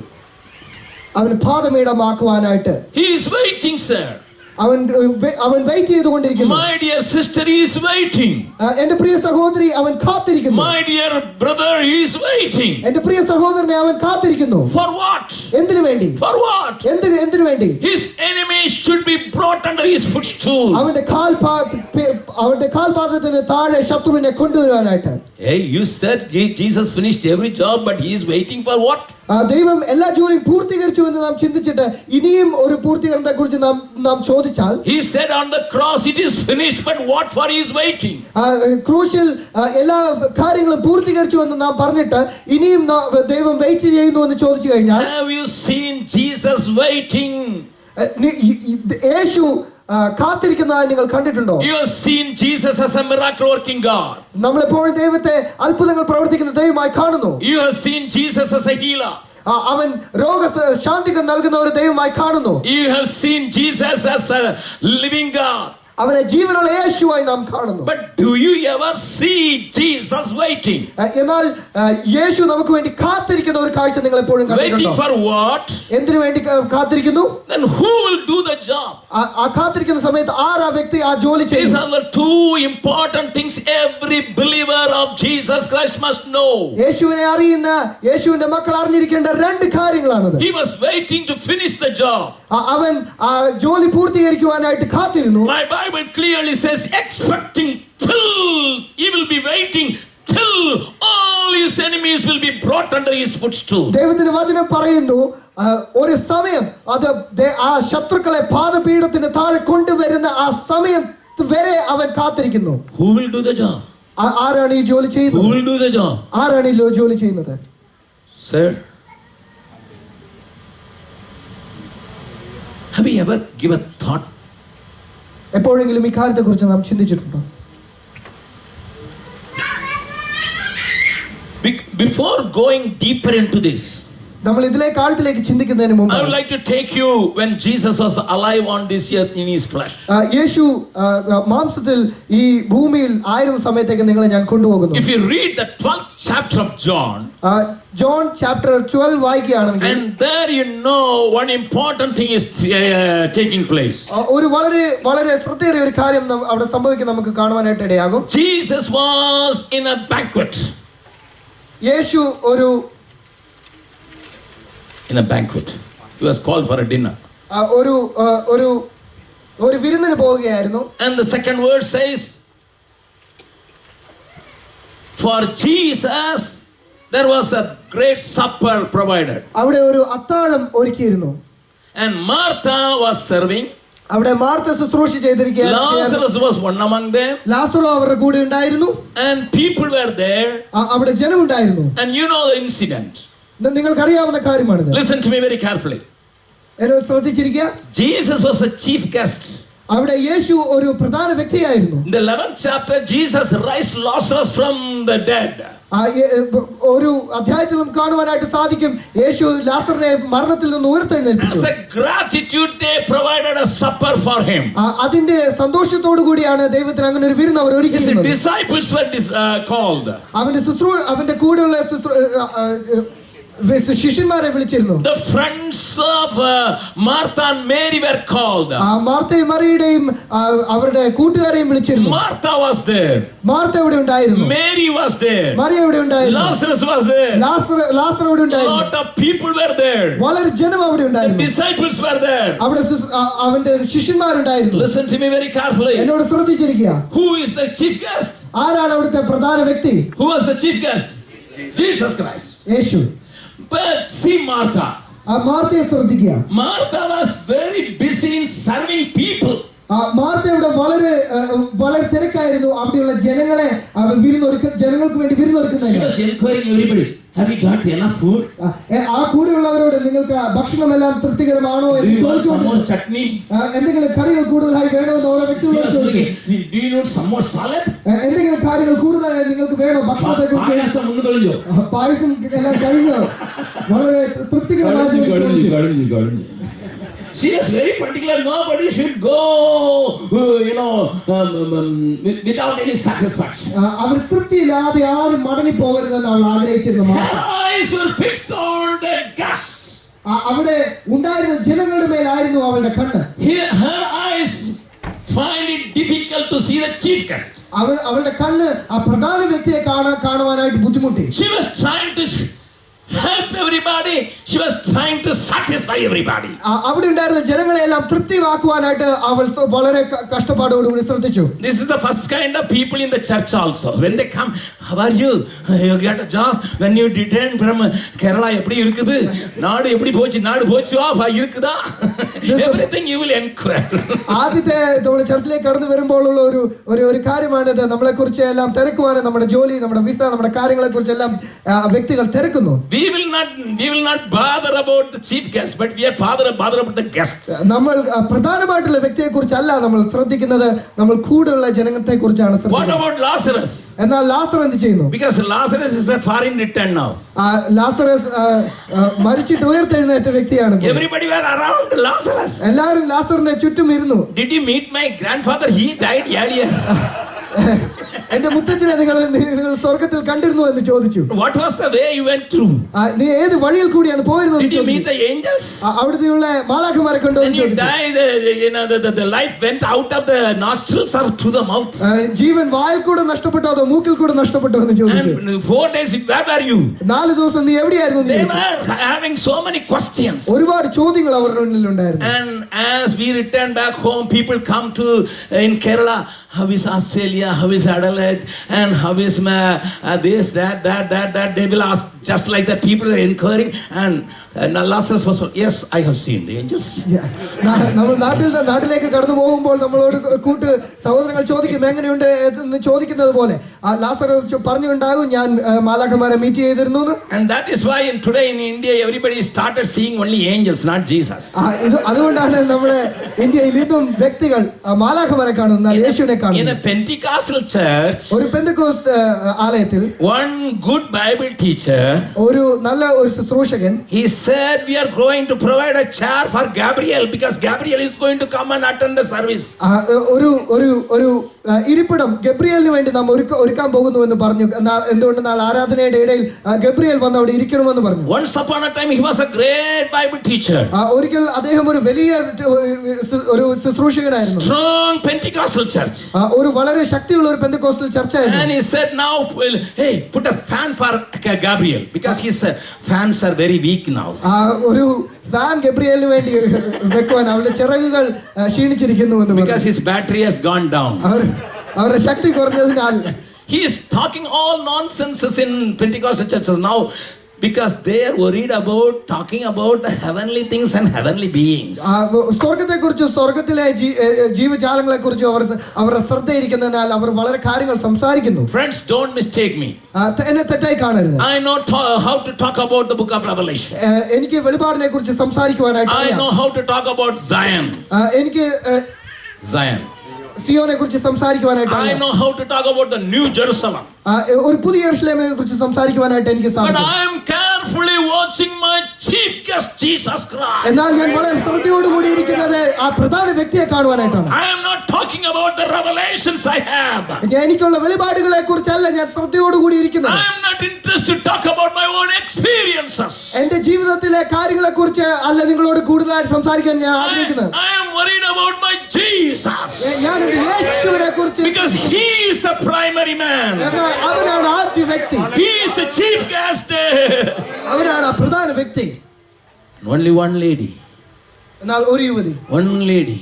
അവൻ പാദമേടമാക്കുവാനായിട്ട്. He is waiting, sir. അവൻ വെയിറ്റ് ചെയ്തുകൊണ്ടിരിക്കുന്നു. My dear sister, he is waiting. എന്റെ പ്രിയ സഹോദരി, അവൻ കാത്തിരിക്കുന്നു. My dear brother, he is waiting. എന്റെ പ്രിയ സഹോദരനെ അവൻ കാത്തിരിക്കുന്നു. For what? എന്തിനു വേണ്ടി? For what? എന്തിനു വേണ്ടി? His enemies should be brought under his footstool. അവന്റെ കാൽപാദത്തിന് താഴെ ശത്രുവിനെ കൊണ്ടുവരാനായിട്ട്. Hey, you said Jesus finished every job, but he is waiting for what? ദൈവം എല്ലാ ജോലിയും പൂർത്തീകരിച്ചു എന്ന് നാം ചിന്തിച്ചിട്ട് ഇനിയും ഒരു പൂർത്തീകരണത്തെ കുറിച്ച് നാം ചോദിച്ചാൽ, he said on the cross it is finished, but what for he is waiting? ക്രൂശിൽ എല്ലാ കാര്യങ്ങളും പൂർത്തീകരിച്ചു എന്ന് നാം പറഞ്ഞിട്ട് ഇനിയും ദൈവം വെയിറ്റ് ചെയ്യുന്നു എന്ന് ചോദിച്ചു കഴിഞ്ഞാൽ, have you seen Jesus waiting? യേശു കാത്തിരിക്കുന്നതായി നിങ്ങൾ കണ്ടിട്ടുണ്ടോ? You have seen Jesus as a miracle working God. നമ്മൾ എപ്പോഴും ദൈവത്തെ അത്ഭുതങ്ങൾ പ്രവർത്തിക്കുന്ന ദൈവമായി കാണുന്നു. You have seen Jesus as a healer. അവൻ രോഗശാന്തികൾ നൽകുന്ന ഒരു ദൈവമായി കാണുന്നു. You have seen Jesus as a living God. അവനെ ജീവനുള്ള യേശുവായി നാം കാണുന്നു. But do you ever see Jesus waiting? എന്നാൽ യേശു നമുക്ക് വേണ്ടി കാത്തിരിക്കുന്ന ഒരു കാഴ്ച നിങ്ങൾ എപ്പോഴും കണ്ടിട്ടുണ്ടോ? Waiting for what? എന്തിനു വേണ്ടി കാത്തിരിക്കുന്നു? Then who will do the job? ആ കാത്തിരിക്കുന്ന സമയത്ത് ആരാ വ്യക്തി ആ ജോലി These ചെയ്യുന്നു? are the two important things every believer of Jesus Christ must know. യേശുവിനെ അറിയുന്ന യേശുവിന്റെ മക്കൾ അറിഞ്ഞിരിക്കേണ്ട രണ്ട് കാര്യങ്ങളാണത്. He was waiting to finish the job. അവൻ ആ ജോലി പൂർത്തീകരിക്കുവാനായിട്ട് കാത്തിരുന്നു. My Bible clearly says expecting till, he will be waiting till all his enemies will be brought under his footstool. ദൈവത്തിന്റെ വചനം പറയുന്നു ഒരു സമയം അത് ആ ശത്രുക്കളെ പാദപീഠത്തിന് താഴെ കൊണ്ടുവരുന്ന ആ സമയം വരെ അവൻ കാത്തിരിക്കുന്നു. Who will do the job? ആരാണ് ഈ ജോലി ചെയ്യുന്നത്? Who will do the job? ആരാണ് ഈ ജോലി ചെയ്യുന്നത്? Sir, have you ever given thought? എപ്പോഴെങ്കിലും ഈ കാര്യത്തെ കുറിച്ച് നാം ചിന്തിച്ചിട്ടുണ്ടോ? Before going deeper into this, നമ്മൾ ഇതിലേക്ക് ആഴത്തിലേക്ക് ചിന്തിക്കുന്നതിന് മുമ്പ് I would like to take you when Jesus was alive on this earth in his flesh. യേശു മാംസത്തിൽ ഈ ഭൂമിയിൽ ആയിരുന്ന സമയത്തേക്ക് നിങ്ങളെ ഞാൻ കൊണ്ടുപോകുന്നു. If you read the 12th chapter of John, John chapter 12 വായിക്കുകയാണെങ്കിൽ, and there you know one important thing is taking place. ഒരു വളരെ വളരെ ശ്രദ്ധേറിയ ഒരു കാര്യം അവിടെ സംഭവിക്കുന്നത് നമുക്ക് കാണുവാനായിട്ട് ഇടയാകും. Jesus was in a banquet. Yeshu In a banquet. He was called for a dinner. ഒരു വിരുന്നിന് പോവുകയായിരുന്നു. And the second word says, for Jesus there was a great supper provided. അവിടെ ഒരു അത്താഴം ഒരുക്കിയിരുന്നു. And Martha was serving. അവിടെ Martha ശുശ്രൂഷ ചെയ്തിരിക്കുകയായിരുന്നു. Lazarus was one among them. Lazaro അവരുടെ കൂടെ ഉണ്ടായിരുന്നു. And people were there. അവിടെ ജനം ഉണ്ടായിരുന്നു. And you know the incident. നിങ്ങൾക്കറിയാവുന്ന കാര്യമാണിത്. Listen to me very carefully. എന്നോട് ശ്രദ്ധിച്ചിരിക്കുക. Jesus was a chief guest. അവിടെ യേശു ഒരു പ്രധാന വ്യക്തിയായിരുന്നു. In the 11th chapter, Jesus raised Lazarus from the dead. ഒരു അധ്യായത്തിൽ നമുക്ക് കാണുവാനായിട്ട് സാധിക്കും യേശു ലാസറിനെ മരണത്തിൽ നിന്ന് ഉയർത്തെഴുന്നേൽപ്പിച്ചു. As a gratitude, they provided a supper for him. അതിന്റെ സന്തോഷത്തോടു കൂടിയാണ് ദൈവത്തിന് അങ്ങനെ ഒരു വിരുന്ന് അവർ ഒരുക്കിയിരുന്നത്. His disciples were called. അവന്റെ കൂടെയുള്ള ശിഷ്യന്മാരെ വിളിച്ചിരുന്നു. The friends of Martha and Mary were called. മാർത്തയും മറിയയുടെയും അവരുടെ കൂട്ടുകാരെയും വിളിച്ചിരുന്നു. Martha was there. മാർത്ത അവിടെ ഉണ്ടായിരുന്നു. Mary was there. മറിയ അവിടെ ഉണ്ടായിരുന്നു. Lazarus was there. ലാസർ അവിടെ ഉണ്ടായിരുന്നു. Lot of people were there. വളരെ ജനം അവിടെ ഉണ്ടായിരുന്നു. The disciples were there. അവിടെ അവന്റെ ശിഷ്യന്മാരുണ്ടായിരുന്നു. Listen to me very carefully. എന്നോട് ശ്രദ്ധിച്ചിരിക്കുക. Who is the chief guest? ആരാണ് അവിടുത്തെ പ്രധാന വ്യക്തി? Who was the chief guest? Jesus Christ. Yeshu. But see Martha. മാർത്തയെ ശ്രദ്ധിക്കുക. Martha was very busy in serving people. മാർത്തയുടെ വളരെ തിരക്കായിരുന്നു അവിടെയുള്ള ജനങ്ങളെ ജനങ്ങൾക്ക് വേണ്ടി വിരുന്നൊരുക്കുന്നതിന്. Have you got enough food? ആ കൂടെയുള്ളവരോട് നിങ്ങൾക്ക് ഭക്ഷണമെല്ലാം തൃപ്തികരമാണോ എന്ന് ചോദിച്ചുകൊണ്ട് chutney. എന്തെങ്കിലും കറികൾ കൂടുതലായി വേണമെന്ന് ഓരോ വ്യക്തികളോട് ചോദിക്കും. Do you need some more salad? എന്തെങ്കിലും കാര്യങ്ങൾ കൂടുതലായി നിങ്ങൾക്ക് വേണോ ഭക്ഷണത്തെ കുറിച്ച്? പായസം എല്ലാം കഴിഞ്ഞോ? വളരെ തൃപ്തികരമായി. She was very particular. Nobody should go, without any satisfaction. അവർ തൃപ്തിയില്ലാതെ ആരും മടങ്ങി പോകരുതെന്ന് അവൾ ആഗ്രഹിച്ചിരുന്നു. Her eyes were fixed on the guests. അവിടെ ഉണ്ടായിരുന്ന ജനങ്ങളുടെ മേലായിരുന്നു അവളുടെ കണ്ണ്. Her eyes find it difficult to see the chief guest. അവളുടെ കണ്ണ് ആ പ്രധാന വ്യക്തിയെ കാണുവാനായിട്ട് ബുദ്ധിമുട്ടി. She was trying to help everybody. She was trying to satisfy everybody. അവിടെ ഉണ്ടായിരുന്ന ജനങ്ങളെല്ലാം തൃപ്തിയാക്കുവാനായിട്ട് അവൾ വളരെ കഷ്ടപ്പാടോടുകൂടി ശ്രദ്ധിച്ചു. This is the first kind of people in the church also. When they come, how are you? You got a job? When you returned from Kerala, எப்படி இருக்குது? நாடு எப்படி போச்சு? நாடு போச்சு ஆஃப் இருக்குதா? Everything you will inquire. ആദ്യത്തെ നമ്മുടെ ചർച്ചിലേക്ക് കടന്നു വരുമ്പോഴുള്ള ഒരു കാര്യമാണിത്. നമ്മളെക്കുറിച്ച് എല്ലാം തിരക്കുവാനും നമ്മുടെ ജോലി, നമ്മുടെ വിസ, നമ്മുടെ കാര്യങ്ങളെക്കുറിച്ചെല്ലാം വ്യക്തികൾ തിരക്കുന്നു. We will not bother about the chief guest, but we are bother about the guests. നമ്മൾ പ്രധാനമായിട്ടുള്ള വ്യക്തിയെ കുറിച്ചല്ല നമ്മൾ ശ്രദ്ധിക്കുന്നത്, നമ്മൾ കൂടെയുള്ള ജനങ്ങളെ കുറിച്ചാണ് ശ്രദ്ധിക്കുന്നത്. What about Lazarus? എന്നാൽ ലാസർ എന്ത് ചെയ്യുന്നു? Because Lazarus is a foreign return now. Lazarus മരിച്ചിട്ട് ഉയർത്തെഴുന്നേറ്റ വ്യക്തിയാണ്. Everybody were around Lazarus. എല്ലാവരും ലാസറിനെ ചുറ്റും ഇരുന്നു. Did you meet my grandfather? He died earlier. എന്റെ മുത്തച്ഛനെ നിങ്ങൾ സ്വർഗത്തിൽ കണ്ടിരുന്നു എന്ന് ചോദിച്ചു. What was the way you went through? നീ ഏത് വഴിയിൽ കൂടിയാണ് പോയിരുന്നത്? Did you meet the angels? അവിടുത്തെയുള്ള മാലാഖമാരെ കണ്ടോ എന്ന് ചോദിച്ചു. The life went out of the nostrils or through the mouth? ജീവൻ വായിൽ കൂടെ നഷ്ടപ്പെട്ടോ അതോ മൂക്കിൽ കൂടെ നഷ്ടപ്പെട്ടോ എന്ന് ചോദിച്ചു. 4 days where were you? 4 ദിവസം നീ എവിടെയായിരുന്നു? They were having so many questions. ഒരുപാട് ചോദ്യങ്ങൾ അവരുടെ മുന്നിൽ ഉണ്ടായിരുന്നു. And as we return back home, people come to in Kerala, how is Australia, how is Adelaide? salad and how is this, that. They will ask just like that. People are inquiring, and Lazarus was, yes, I have seen the angels. നമ്മൾ നാട്ടിലേക്ക് കടന്നു പോകുമ്പോൾ നമ്മളോട് കൂട്ട് സഹോദരങ്ങൾ ചോദിക്കും എങ്ങനെയുണ്ട് എന്ന് ചോദിക്കുന്നത് പോലെ ലാസർ പറഞ്ഞുണ്ടാകും ഞാൻ മാലാഖമാരെ മീറ്റ് ചെയ്തിരുന്നു. And that is why today in India everybody started seeing only angels, not Jesus. അതുകൊണ്ടാണ് നമ്മുടെ ഇന്ത്യയിൽ ഇന്നും വ്യക്തികൾ മാലാഖമാരെ കാണുന്നു, യേശുവിനെ കാണുന്നു. In a Pentecostal church, ഒരു പെന്തക്കോസ്റ്റ് ആലയത്തിൽ one good Bible teacher, ഒരു നല്ല ഒരു ശുശ്രൂഷകൻ, he said we are going to provide a chair for Gabriel because Gabriel is going to come and attend the service. ഒരു ഇരിപ്പിടം ഗബ്രിയേലിന് വേണ്ടി നാം ഒരുക്കാൻ പോകുന്നു എന്ന് പറഞ്ഞു. എന്തുകൊണ്ടെന്നാൽ ആരാധനയുടെ ഇടയിൽ ഗബ്രിയേൽ വന്ന് അവിടെ ഇരിക്കണമെന്ന് പറഞ്ഞു. Once upon a time he was a great Bible teacher. ഒരിക്കൽ അദ്ദേഹം ഒരു വലിയ ഒരു ശുശ്രൂഷകനായിരുന്നു. Strong Pentecostal church. ഒരു വളരെ ശക്തിയുള്ള ഒരു Pentecostal ചർച്ചായിരുന്നു. And he said now, hey, put a fan for Gabriel because his fans are very weak now. ഒരു ഫാൻ ഗബ്രിയേലിന് വേണ്ടി വെക്കുവാൻ അവരുടെ ചിറകുകൾ ക്ഷീണിച്ചിരിക്കുന്നു എന്ന് പറഞ്ഞു. Because his battery has gone down. അവരുടെ ശക്തി കുറഞ്ഞതിനാൽ. He is talking all nonsenses in Pentecostal churches now because they are worried about talking about the heavenly things and heavenly beings. സ്വർഗ്ഗത്തെക്കുറിച്ച് സ്വർഗ്ഗത്തിലെ ജീവജാലങ്ങളെ കുറിച്ച് അവരുടെ ശ്രദ്ധയിരിക്കുന്നതിനാൽ അവർ വളരെ കാര്യങ്ങൾ സംസാരിക്കുന്നു. Friends, don't mistake me. എന്നെ തെറ്റായി കാണരുത്. I know how to talk about the book of Revelation. എനിക്ക് വെളിപാടിനെ കുറിച്ച് സംസാരിക്കുവാനായിട്ട് I know how to talk about Zion. എനിക്ക് Zion. സിയോനെ കുറിച്ച് സംസാരിക്കുവാനായിട്ട് I know how to talk about the New Jerusalem. ഒരു പുതിയ യെരൂശലേമിനെ കുറിച്ച് സംസാരിക്കുവാനായിട്ട് എനിക്ക് But സാധിക്കും. I am carefully watching my chief guest Jesus Christ. എന്നാൽ ഞാൻ വളരെ ശ്രദ്ധയോടുകൂടി ഇരിക്കുന്നത് ആ പ്രധാന വ്യക്തിയെ കാണുവാനായിട്ടാണ്. I am not talking about the revelations I have. എനിക്കുള്ള വെളിപാടുകളെ കുറിച്ചല്ല ഞാൻ ശ്രദ്ധയോടുകൂടി ഇരിക്കുന്നത്. I am not interested to talk about my own experiences. എന്റെ ജീവിതത്തിലെ കാര്യങ്ങളെ കുറിച്ച് അല്ല നിങ്ങളോട് കൂടുതലായിട്ട് സംസാരിക്കാൻ ഞാൻ ആഗ്രഹിക്കുന്നത്. I am worried about my Jesus. ഞാൻ എന്റെ യേശുവിനെ കുറിച്ച്, because he is the primary man. അവനാണ് ആദ്യ വ്യക്തി. He is the chief guest. അവനാണ് പ്രധാന വ്യക്തി. Only one lady. എന്നാൽ ഒരു യുവതി. One lady.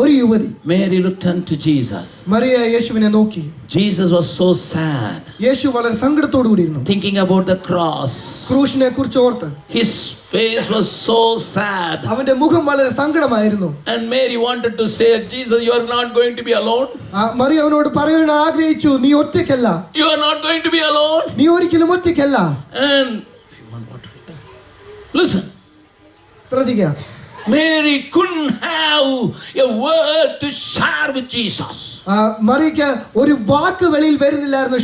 ഒരു യുവതി. Mary looked unto Jesus. Mariya യേശുവിനെ നോക്കി. Jesus was so sad. യേശു വളരെ സങ്കടത്തോടു കൂടിയിരുന്നു. Thinking about the cross. ക്രൂശിനെ കുറിച്ച് ഓർത്ത്. His face was so sad. അവന്റെ മുഖം വളരെ സങ്കടമായിരുന്നു. And Mary wanted to say, Jesus, you are not going to be alone. Mariya അവനോട് പറയാൻ ആഗ്രഹിച്ചു, നീ ഒറ്റയ്ക്കല്ല. You are not going to be alone. നീ ഒരിക്കലും ഒറ്റയ്ക്കല്ല. And listen. ശ്രദ്ധിക്കുക. Mary couldn't have a word to share with Jesus. മറിയയ്ക്ക് ഒരു വാക്ക് വെളിയിൽ വരുന്നില്ലായിരുന്നു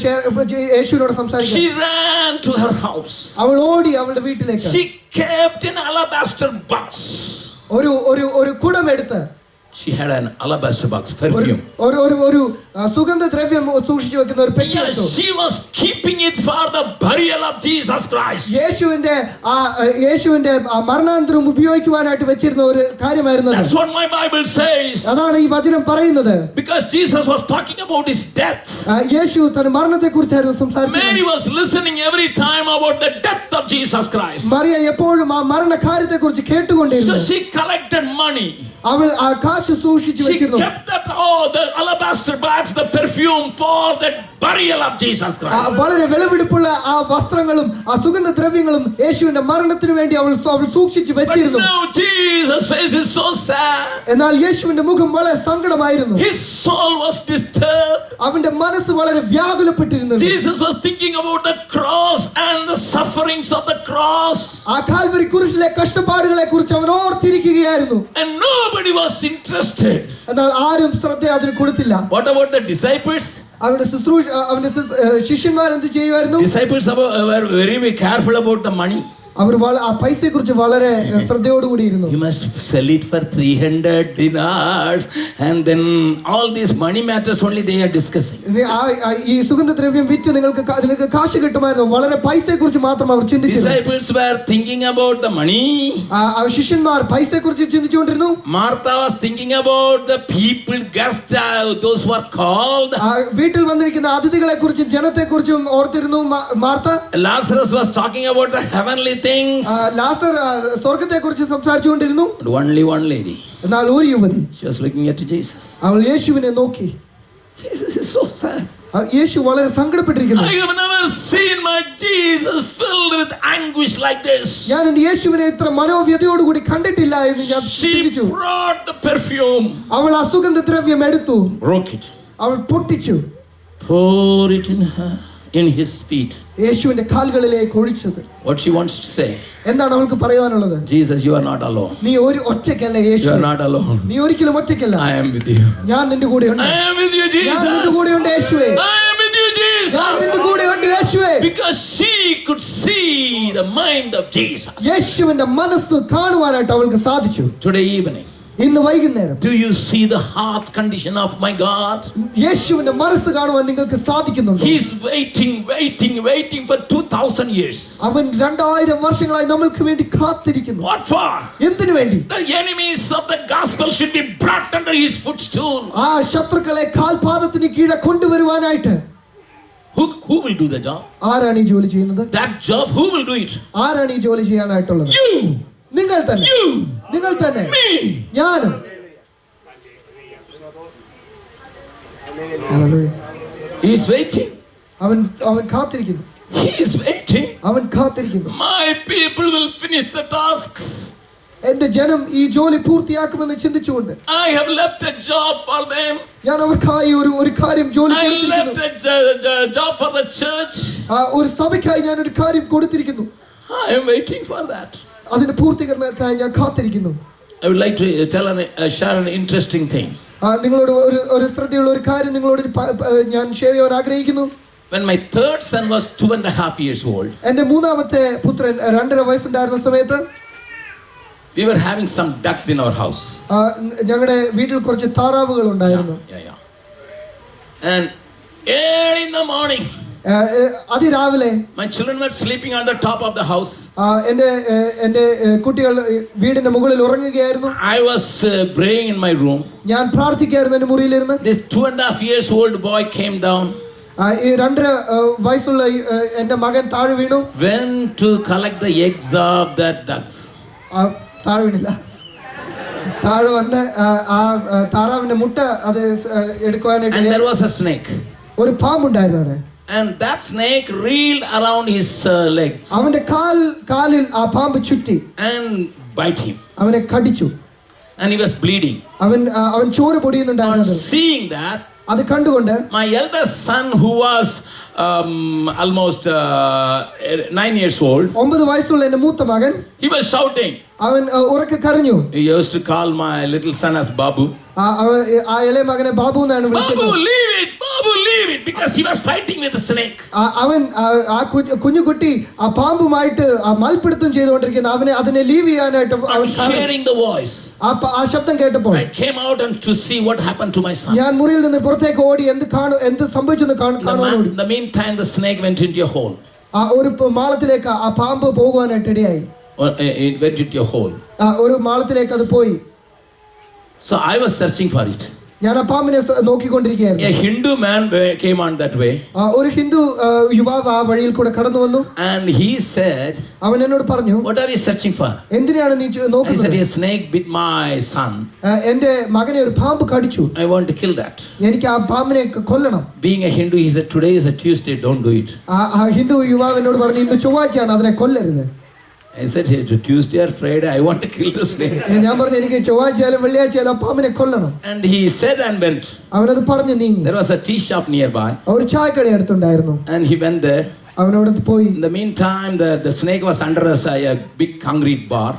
യേശുവിനോട് സംസാരിക്കാൻ. She ran to her house. അവൾ ഓടി അവളുടെ വീട്ടിലേക്ക്. She kept an alabaster box. ഒരു കുടം എടുത്ത്. She had an alabaster box, perfume. ഒരു സുഗന്ധദ്രവ്യം സൂക്ഷിച്ചു വെക്കുന്ന ഒരു പെട്ടി എടുത്തു. She was keeping it for the burial of Jesus Christ. യേശുവിന്റെ മരണാനന്തരം ഉപയോഗിക്കുവാനായിട്ട് വെച്ചിരുന്ന ഒരു കാര്യമായിരുന്നു. That's what my Bible says. അതാണ് ഈ വചനം പറയുന്നത്. Because Jesus was talking about his death. യേശു തന്റെ മരണത്തെക്കുറിച്ചായിരുന്നു സംസാരിച്ചത്. Mary was listening every time about the death of Jesus Christ. Mariya എപ്പോഴും ആ മരണകാര്യത്തെക്കുറിച്ച് കേട്ടുകൊണ്ടിരുന്നു. So she collected money. അവൾ ആ കാശ് സൂക്ഷിച്ചു വെച്ചിരുന്നു. She kept that the alabaster box, the perfume for the burial of Jesus Christ. വളരെ വിലപിടിപ്പുള്ള ആ വസ്ത്രങ്ങളും ആ സുഗന്ധദ്രവ്യങ്ങളും യേശുവിന്റെ മരണത്തിന് വേണ്ടി അവൾ സൂക്ഷിച്ചു വെച്ചിരുന്നു. But now Jesus' face is so sad. എന്നാൽ യേശുവിന്റെ മുഖം വളരെ സങ്കടമായിരുന്നു. His soul was disturbed. അവന്റെ മനസ്സ് വളരെ വ്യാകുലപ്പെട്ടിരുന്നു. Jesus was thinking about the cross and the sufferings of the cross. ആ കാൽവരി കുരിശിലെ കഷ്ടപ്പാടുകളെ കുറിച്ച് അവൻ ഓർത്തിരിക്കുകയായിരുന്നു. And nobody was interested. എന്നാൽ ആരും ശ്രദ്ധ അതിന് കൊടുത്തില്ല. What about the disciples? അവന്റെ ശിഷ്യന്മാർ എന്ത് ചെയ്യുമായിരുന്നു? Disciples were very careful about the money. അവർ ആ പൈസയെ കുറിച്ച് വളരെ ശ്രദ്ധയോടുകൂടിയിരുന്നു. You must sell it for 300 dinars and then all these money matters only they are discussing. ഈ സുഗന്ധദ്രവ്യം വിറ്റ് നിങ്ങൾക്ക് കാശ് കിട്ടുമായിരുന്നു. വളരെ പൈസയെ കുറിച്ച് മാത്രം അവർ ചിന്തിച്ചു. Disciples were thinking about the money. ശിഷ്യന്മാർ പൈസയെ കുറിച്ച് ചിന്തിച്ചുകൊണ്ടിരുന്നു. Martha was thinking about the people, guests, those who are called. വീട്ടിൽ വന്നിരിക്കുന്ന അതിഥികളെ കുറിച്ചും ജനത്തെ കുറിച്ചും ഓർത്തിരുന്നു Martha. Lazarus was talking about the heavenly things. Lazarus സ്വർഗ്ഗത്തെ കുറിച്ച് സംസാരിച്ചുകൊണ്ടിരുന്നു. Only one lady. എന്നാൽ ഒരു യുവതി. She was looking at Jesus. അവൾ യേശുവിനെ നോക്കി. Jesus is so sad. യേശു വളരെ സങ്കടപ്പെട്ടിരിക്കുന്നു. I have never seen my Jesus filled with anguish like this. ഞാൻ എൻ്റെ യേശുവിനെ ഇത്ര മനോവ്യതയോടുകൂടി കണ്ടിട്ടില്ല എന്ന് ഞാൻ She ചിന്തിച്ചു. brought the perfume, അവൾ ആ സുഗന്ധദ്രവ്യം എടുത്തു, broke it, അവൾ പൊട്ടിച്ചു, poured it in his feet. യേശുവിന്റെ കാലുകളിലേക്ക് ഒഴിച്ചത്. What she wants to say, എന്താണ് അവൾക്ക് പറയാനുള്ളത്? Jesus, you are not alone. നീ ഒരു ഒറ്റയ്ക്കല്ല യേശു. You are not alone. നീ ഒരിക്കലും ഒറ്റയ്ക്കല്ല. I am with you. ഞാൻ നിന്റെ കൂടെയുണ്ട്. I am with you, ഞാൻ നിന്റെ Jesus. കൂടെയുണ്ട് യേശുവേ. I am with you, ഞാൻ നിന്റെ Jesus. കൂടെയുണ്ട് യേശുവേ. Because she could see the mind of Jesus. യേശുവിന്റെ മനസ്സ് കാണുവാനായിട്ട് അവൾക്ക് സാധിച്ചു. Today evening, ഇന്ന് വൈകുന്നേരം do you see the heart condition of my God? യേശുവിന്റെ മനസ്സ് കാണുവാൻ നിങ്ങൾക്ക് സാധിക്കുന്നുണ്ടോ? He's waiting for 2000 years. അവൻ 2000 വർഷങ്ങളായി നമ്മൾക്ക് വേണ്ടി കാത്തിരിക്കുന്നു. What for? എന്തിനു വേണ്ടി? The enemies of the gospel should be brought under his footstool. ആ ശത്രുക്കളെ കാൽപാദത്തിന് കീഴെ കൊണ്ടുവരുവാനായിട്ട്. Who will do the job? ആരാണ് ഈ ജോലി ചെയ്യുന്നത്? That job, who will do it? ആരാണ് ഈ ജോലി ചെയ്യാനായിട്ടുള്ളത്? You. നിങ്ങൾ തന്നെ. You. നിങ്ങൾ തന്നെ. Me. ഞാനും. ഹല്ലേലൂയ. He is waiting. അവൻ കാത്തിരിക്കുന്നു. He is waiting. അവൻ കാത്തിരിക്കുന്നു. My people will finish the task. എന്റെ ജനം ഈ ജോലി പൂർത്തിയാക്കുമെന്ന് ചിന്തിച്ചുകൊണ്ട് I have left a job for them. ഞാൻ അവർക്കായി ഒരു കാര്യം ജോലി I കൊടുത്തിരിക്കുന്നു. left a job for the church. ഒരു സഭയ്ക്കായി ഞാൻ ഒരു കാര്യം കൊടുത്തിരിക്കുന്നു. I am waiting for that. അതിന്റെ പൂർത്തീകരണത്തിനായി ഞാൻ കാത്തിരിക്കുന്നു. I would like to share an interesting thing. നിങ്ങളോട് ഒരു ശ്രദ്ധയുള്ള ഒരു കാര്യം നിങ്ങളോട് ഞാൻ ഷെയർ ചെയ്യാൻ ആഗ്രഹിക്കുന്നു. When my third son was 2.5 years old, എന്റെ മൂന്നാമത്തെ പുത്രൻ 2.5 വയസ്സുണ്ടായിരുന്ന സമയത്ത് we were having some ducks in our house. ഞങ്ങളുടെ വീട്ടിൽ കുറച്ച് താറാവുകൾ ഉണ്ടായിരുന്നു. Yeah. And early in the morning, അതിരാവിലെ my children were sleeping on the top of the house. എന്റെ കുട്ടികൾ വീടിന്റെ മുകളിൽ ഉറങ്ങുകയായിരുന്നു. I was praying in my room. ഞാൻ പ്രാർത്ഥിക്കുകയായിരുന്നു എന്റെ മുറിയിലിരുന്ന്. This 2.5 years old boy came down. ഈ 2.5 വയസ്സുള്ള എന്റെ മകൻ താഴെ വീണു. Went to collect the eggs of that ducks. താഴെ വീണില്ല. താഴെ വന്ന് ആ താറാവിന്റെ മുട്ട അത് എടുക്കുവാനായിട്ട്. And there was a snake. ഒരു പാമ്പുണ്ടായിരുന്നു അവിടെ. And that snake reeled around his legs. അവന്റെ കാലിൽ ആ പാമ്പ് ചുറ്റി and bite him. അവനെ കടിച്ചു. And he was bleeding. അവൻ ചോര പൊടിയുന്നുണ്ടായിരുന്നു. Seeing that, അത് കണ്ടുകൊണ്ട് my eldest son, who was almost 9 years old, 9 വയസ്സുള്ള എന്റെ മൂത്ത മകൻ, he was shouting. അവൻ ഉറക്കെ കരഞ്ഞു. He used to call my little son as Babu. ആ ഇളയ മകനെ ബാബു എന്നാണ് വിളിച്ചത്. Babu, leave it, Babu, leave it, because he was fighting with the snake. അവൻ ആ കുഞ്ഞുകുട്ടി ആ പാമ്പുമായിട്ട് മൽപിടുത്തം ചെയ്തുകൊണ്ടിരിക്കുന്നു. അതിനെ ലീവ് ചെയ്യാനായിട്ട് Hearing the voice, ആ ശബ്ദം കേട്ടപ്പോൾ I came out and to see what happened to my son. ഞാൻ മുറിയിൽ നിന്ന് പുറത്തേക്ക് ഓടി എന്ത് സംഭവിച്ചെന്ന് കാണുവാൻ. In the meantime, the snake went into a hole. ഒരു മാളത്തിലേക്ക് ആ പാമ്പ് പോകുവാനായിട്ട് ഇടയായി. It went into a hole. ഒരു മാളത്തിലേക്ക് അത് പോയി. So I was searching for it. ഞാൻ ആ പാമ്പിനെ നോക്കിക്കൊണ്ടിരിക്കുകയായിരുന്നു. A Hindu man came on that way. ഒരു ഹിന്ദു യുവാവ് ആ വഴിയിൽ കൂടെ കടന്നു വന്നു. And he said, അവൻ എന്നോട് പറഞ്ഞു, what are you searching for? എന്തിനാണ് നീ നോക്കുന്നത്? I said, a snake bit my son. എന്റെ മകനെ ഒരു പാമ്പ് കടിച്ചു. I want to kill that. എനിക്ക് ആ പാമ്പിനെ കൊല്ലണം. Being a Hindu, he said, today is a Tuesday, don't do it. ആ ഹിന്ദു യുവാവ് എന്നോട് പറഞ്ഞു, ഇന്ന് ചൊവ്വാഴ്ചയാണ്, അതിനെ കൊല്ലരുത്. I said, Tuesday or Friday, I want to kill the snake. ഞാൻ പറഞ്ഞു, എനിക്ക് ചൊവ്വാഴ്ചയാലും വെള്ളിയാഴ്ചയാലും ആ പാമ്പിനെ കൊല്ലണം. And he said and went. അവനത് പറഞ്ഞു നീങ്ങി. There was a tea shop nearby. ഒരു ചായക്കട അടുത്തുണ്ടായിരുന്നു. And he went there. അവനോട് പോയി. In the meantime, the snake was under a big concrete bar.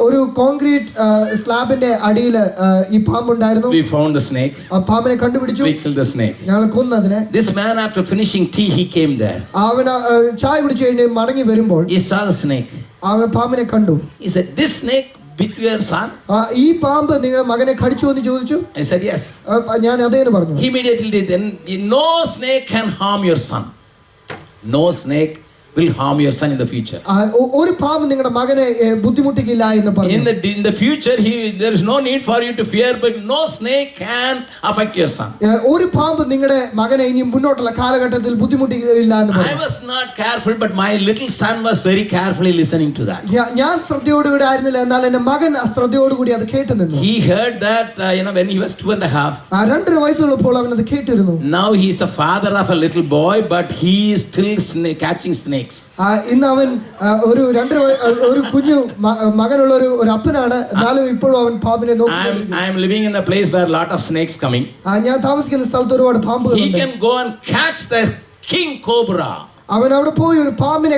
ഒരു കോൺക്രീറ്റ് സ്ലാബിന്റെ അടിയിൽ ഈ പാമ്പുണ്ടായിരുന്നു. We found the snake. ആ പാമ്പിനെ കണ്ടുപിടിച്ചു. We killed the snake. ഞങ്ങൾ കൊന്നു അതിനെ. This man, after finishing tea, he came there. അവൻ ചായ കുടിച്ചു കഴിഞ്ഞ് മടങ്ങി വരുമ്പോൾ He saw the snake. അവൻ പാമ്പിനെ കണ്ടു. He said, this snake bit your son? ഈ പാമ്പ് നിങ്ങളുടെ മകനെ കടിച്ചു എന്ന് ചോദിച്ചു. I said, yes. ഞാൻ അതേന്ന് പറഞ്ഞു. Immediately then, no snake can harm your son. No snake will harm your son in the future. ഒരു പാമ്പ് നിങ്ങളുടെ മകനെ ബുദ്ധിമുട്ടിക്കില്ല എന്ന് പറഞ്ഞു. In the future, there is no need for you to fear, but no snake can affect your son. ഒരു പാമ്പ് നിങ്ങളുടെ മകനെ ഇനി മുന്നോട്ടുള്ള കാലഘട്ടത്തിൽ ബുദ്ധിമുട്ടിക്കില്ല എന്ന് പറഞ്ഞു. I was not careful, but my little son was very carefully listening to that. ഞാൻ ശ്രദ്ധയോടുകൂടി ആയിരുന്നില്ല, എന്നാൽ എന്റെ മകൻ ശ്രദ്ധയോടുകൂടി അത് കേട്ടു നിന്നു. He heard that when he was 2.5. 2.5 വയസ്സുള്ളപ്പോൾ അവൻ അത് കേട്ടിരുന്നു. Now he is a father of a little boy, but he is still catching snakes. ഇന്ന് അവൻ ഒരു കുഞ്ഞു മകനുള്ള ഒരു അപ്പനാണ്, എന്നാലും ഇപ്പോഴും അവൻ പാമ്പിനെ നോക്കി. I am living in a place where a lot of snakes coming. ഞാൻ താമസിക്കുന്ന സ്ഥലത്ത് ഒരുപാട് പാമ്പുകൾ. He can go and catch the king cobra. അവൻ അവിടെ പോയി ഒരു പാമ്പിനെ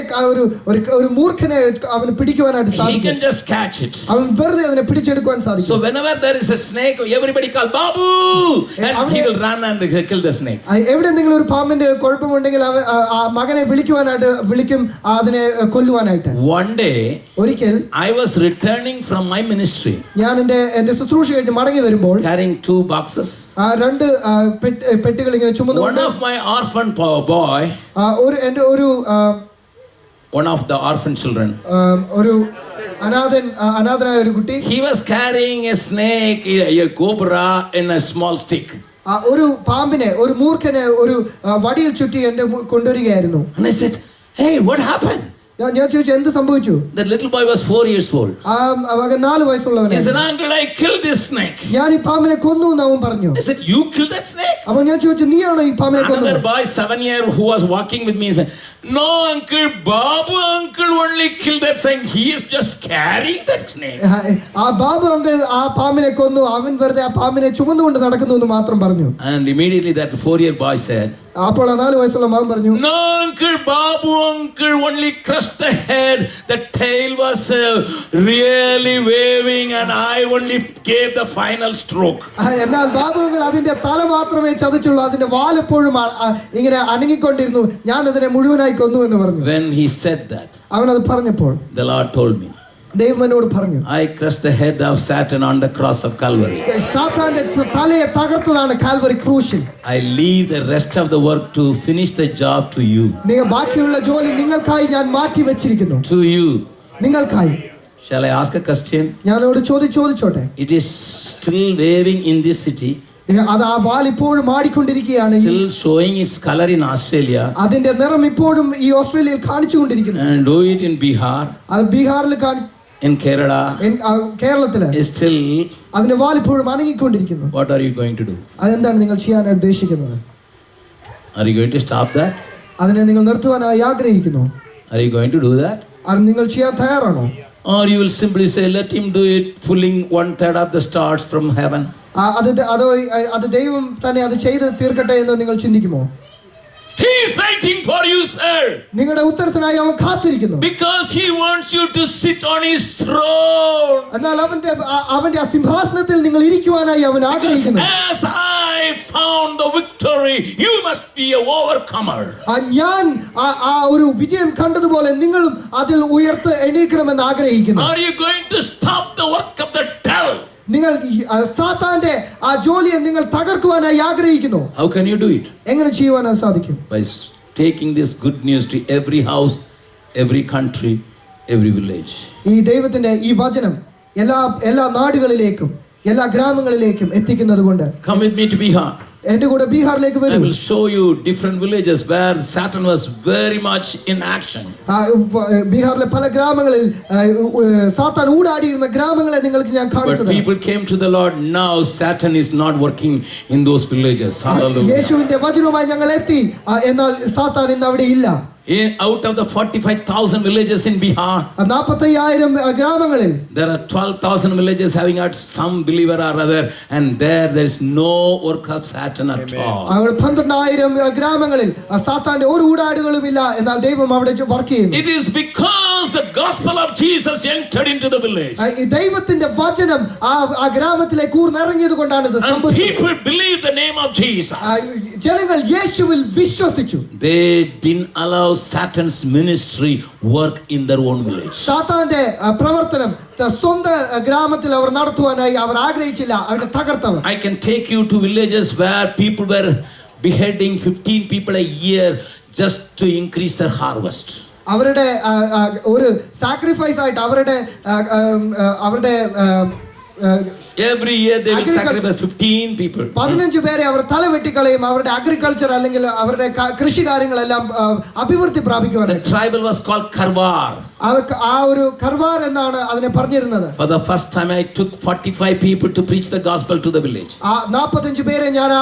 ഒരു മൂർഖനെ അവന് പിടിക്കുവാനായിട്ട് സാധിക്കും. He can just catch it. അവൻ വെറുതെ അതിനെ പിടിച്ചെടുക്കുവാൻ സാധിക്കും. So whenever there is a snake, everybody call Babu, and he will run and kill the snake. എവിടെ എന്തെങ്കിലും ഒരു പാമ്പിന്റെ കുഴപ്പമുണ്ടെങ്കിൽ അവൻ ആ മകനെ വിളിക്കും അതിനെ കൊല്ലുവാനായിട്ട്. One day, ഒരിക്കൽ I was returning from my ministry. ഞാൻ എന്റെ ശുശ്രൂഷ കഴിഞ്ഞ് മടങ്ങി വരുമ്പോൾ carrying 2 boxes. 2 പെട്ടികൾ ഇങ്ങനെ ചുമന്നു. One of my orphan boy. One of the orphan children. ഒരു അനാഥനായ ഒരു കുട്ടി. He was carrying a snake, a cobra in a small stick. ഒരു പാമ്പിനെ ഒരു മൂർഖനെ ഒരു വടിയിൽ ചുറ്റി എന്റെ കൊണ്ടുവരികയായിരുന്നു. And I said, "Hey, what happened?" ഞാൻ ചോദിച്ചു എന്ത് സംഭവിച്ചു? That little boy was 4 years old. മകൻ 4 വയസ്സുള്ളവനാണ്. He said, "Uncle, I killed this snake." ഞാൻ ഈ പാമ്പിനെ കൊന്നു എന്ന് അവൻ പറഞ്ഞു. I said, "You killed that snake?" അപ്പോൾ ഞാൻ ചോദിച്ചു നീയാണോ ഈ പാമ്പിനെ കൊന്നത്? Another boy 7 years who was walking with me said, "No, uncle, Babu uncle only killed that snake. He is just carrying that snake." Babu uncle ആ പാമ്പിനെ കൊന്നു, അവൻ വെറുതെ ആ പാമ്പിനെ ചുമന്നുകൊണ്ട് നടക്കുന്നു എന്ന് മാത്രം പറഞ്ഞു. And immediately that 4-year boy said, അപ്പോൾ 4 വയസ്സുള്ള മകൻ പറഞ്ഞു, "No, uncle, Babu uncle only crushed the head. The tail was really waving and I only gave the final stroke." എന്നാൽ ബാബു അങ്കിൾ അതിന്റെ തല മാത്രമേ ചതച്ചുള്ളൂ, അതിന്റെ വാൽ എപ്പോഴും ഇങ്ങനെ അനങ്ങിക്കൊണ്ടിരുന്നു, ഞാൻ അതിനെ മുഴുവനായി കൊന്നു എന്ന് പറഞ്ഞു. When he said that, അവൻ അത് പറഞ്ഞപ്പോൾ the Lord told me, ദൈവം എന്നോട് പറഞ്ഞു, I crushed the head of Satan on the cross of Calvary. സാത്താന്റെ തലയെ തകർത്തതാണ് കാൽവരി ക്രൂശിൽ. I leave the rest of the work to finish the job to you. ബാക്കിയുള്ള ജോലി നിങ്ങൾക്കായി ഞാൻ മാറ്റി വെച്ചിരിക്കുന്നു. To you. നിങ്ങൾക്കായി. Shall I ask a question? ഞാനോട് ചോദിച്ചോട്ടെ. It is still waving in this city. അത് ആ വാൽ ഇപ്പോഴും ആടിക്കൊണ്ടിരിക്കുകയാണ്. Still showing its color in Australia. അതിന്റെ നിറം ഇപ്പോഴും ഈ ഓസ്ട്രേലിയയിൽ കാണിച്ചുകൊണ്ടിരിക്കുന്നു. And do it in Bihar. അത് ബീഹാറിൽ in Kerala. കേരളത്തില് still അതിന്റെ വാൽ ഇപ്പോഴും അനങ്ങിക്കൊണ്ടിരിക്കുന്നു. What are you going to do? അതെന്താണ് നിങ്ങൾ ചെയ്യാൻ ഉദ്ദേശിക്കുന്നത്? Are you going to stop that? അതിനെ നിങ്ങൾ നിർത്തുവാനായി ആഗ്രഹിക്കുന്നു? Are you going to do that? അത് നിങ്ങൾ ചെയ്യാൻ തയ്യാറാണോ? Or you will simply say, let him do it, pulling 1/3 of the stars from heaven? അത് ദൈവം തന്നെ അത് ചെയ്ത് തീർക്കട്ടെ എന്ന് നിങ്ങൾ ചിന്തിക്കുമോ? He is waiting for you, sir. നിങ്ങളുടെ ഉത്തരത്തിനായി അവൻ കാത്തിരിക്കുന്നു. Because he wants you to sit on his throne. എന്നാൽ അവന്റെ സിംഹാസനത്തിൽ നിങ്ങൾ ഇരിക്കുവാനായി അവൻ ആഗ്രഹിക്കുന്നു. As I found the victory, you must be a overcomer. ഞാൻ ആ ഒരു വിജയം കണ്ടതുപോലെ നിങ്ങളും അതിൽ എണീക്കണമെന്ന് ആഗ്രഹിക്കുന്നു. Are you going to stop the work of the devil? നിങ്ങൾ സാത്താന്റെ ആ ജോലിയെ നിങ്ങൾ തകർക്കുവാനായി ആഗ്രഹിക്കുന്നു. How can you do it? എങ്ങനെ ചെയ്യുവാനായി സാധിക്കും? By taking this good news to every house, every country, every village. ഈ ദൈവത്തിന്റെ ഈ വചനം എല്ലാ നാടുകളിലേക്കും എല്ലാ ഗ്രാമങ്ങളിലേക്കും എത്തിക്കുന്നത് കൊണ്ട്. Come with me to Bihar. എന്റെ കൂടെ ബീഹാറിലേക്ക് വരൂ. I will show you different villages where Satan was very much in action. ബീഹാറിലെ പല ഗ്രാമങ്ങളിൽ സാത്താൻ ഊടാടിയിരുന്ന ഗ്രാമങ്ങളെ നിങ്ങൾക്ക് ഞാൻ കാണിച്ചു തരാം. But people came to the Lord. Now Satan is not working in those villages. Hallelujah. യേശുവിന്റെ വചനവുമായി ഞങ്ങൾ എത്തി, എന്നാൽ സാത്താൻ ഇന്ന് അവിടെ ഇല്ല. Out of the 45,000 villages in Bihar, 45,000 ഗ്രാമങ്ങളിൽ there are 12,000 villages having had some believer or other, and there is no work of Satan at all. 12,000 ഗ്രാമങ്ങളിൽ സാത്താന്റെ ഒരു ഊടാടുകളും ഇല്ല, എന്നാൽ ദൈവം അവിടെ വർക്ക് ചെയ്യുന്നു. It is because the gospel of Jesus entered into the village. ദൈവത്തിന്റെ വചനം ആ ഗ്രാമത്തിലേക്ക് ഊർന്നിറങ്ങിയത് കൊണ്ടാണ് ഇത് സംഭവിച്ചത്. People believe the name of Jesus. ജനങ്ങൾ യേശുവിൽ വിശ്വസിച്ചു. They didn't allow Satan's ministry work in their own village. സാത്താന്റെ പ്രവർത്തനം സ്വന്തം ഗ്രാമത്തിൽ അവർ നടത്തുവാനായി അവർ ആഗ്രഹിച്ചില്ല, അവരെ തകർത്തവർ. I can take you to villages where people were beheading 15 people a year just to increase their harvest. അവരുടെ ഒരു സാക്രിഫൈസ് ആയിട്ട് അവരുടെ Every year they will sacrifice 15 people. 15 പേരെ അവർ തല വെട്ടിക്കളയും അവരുടെ അഗ്രികൾച്ചർ അല്ലെങ്കിൽ അവരുടെ കൃഷി കാര്യങ്ങളെല്ലാം അഭിവൃദ്ധി പ്രാപിക്കുവാനായി. The tribal was called Karwar. ആ ഒരു കർവാർ എന്നാണ് അതിനെ പറഞ്ഞിരുന്നത്. For the first time I took 45 people to preach the gospel to the village. 45 പേരെ ഞാൻ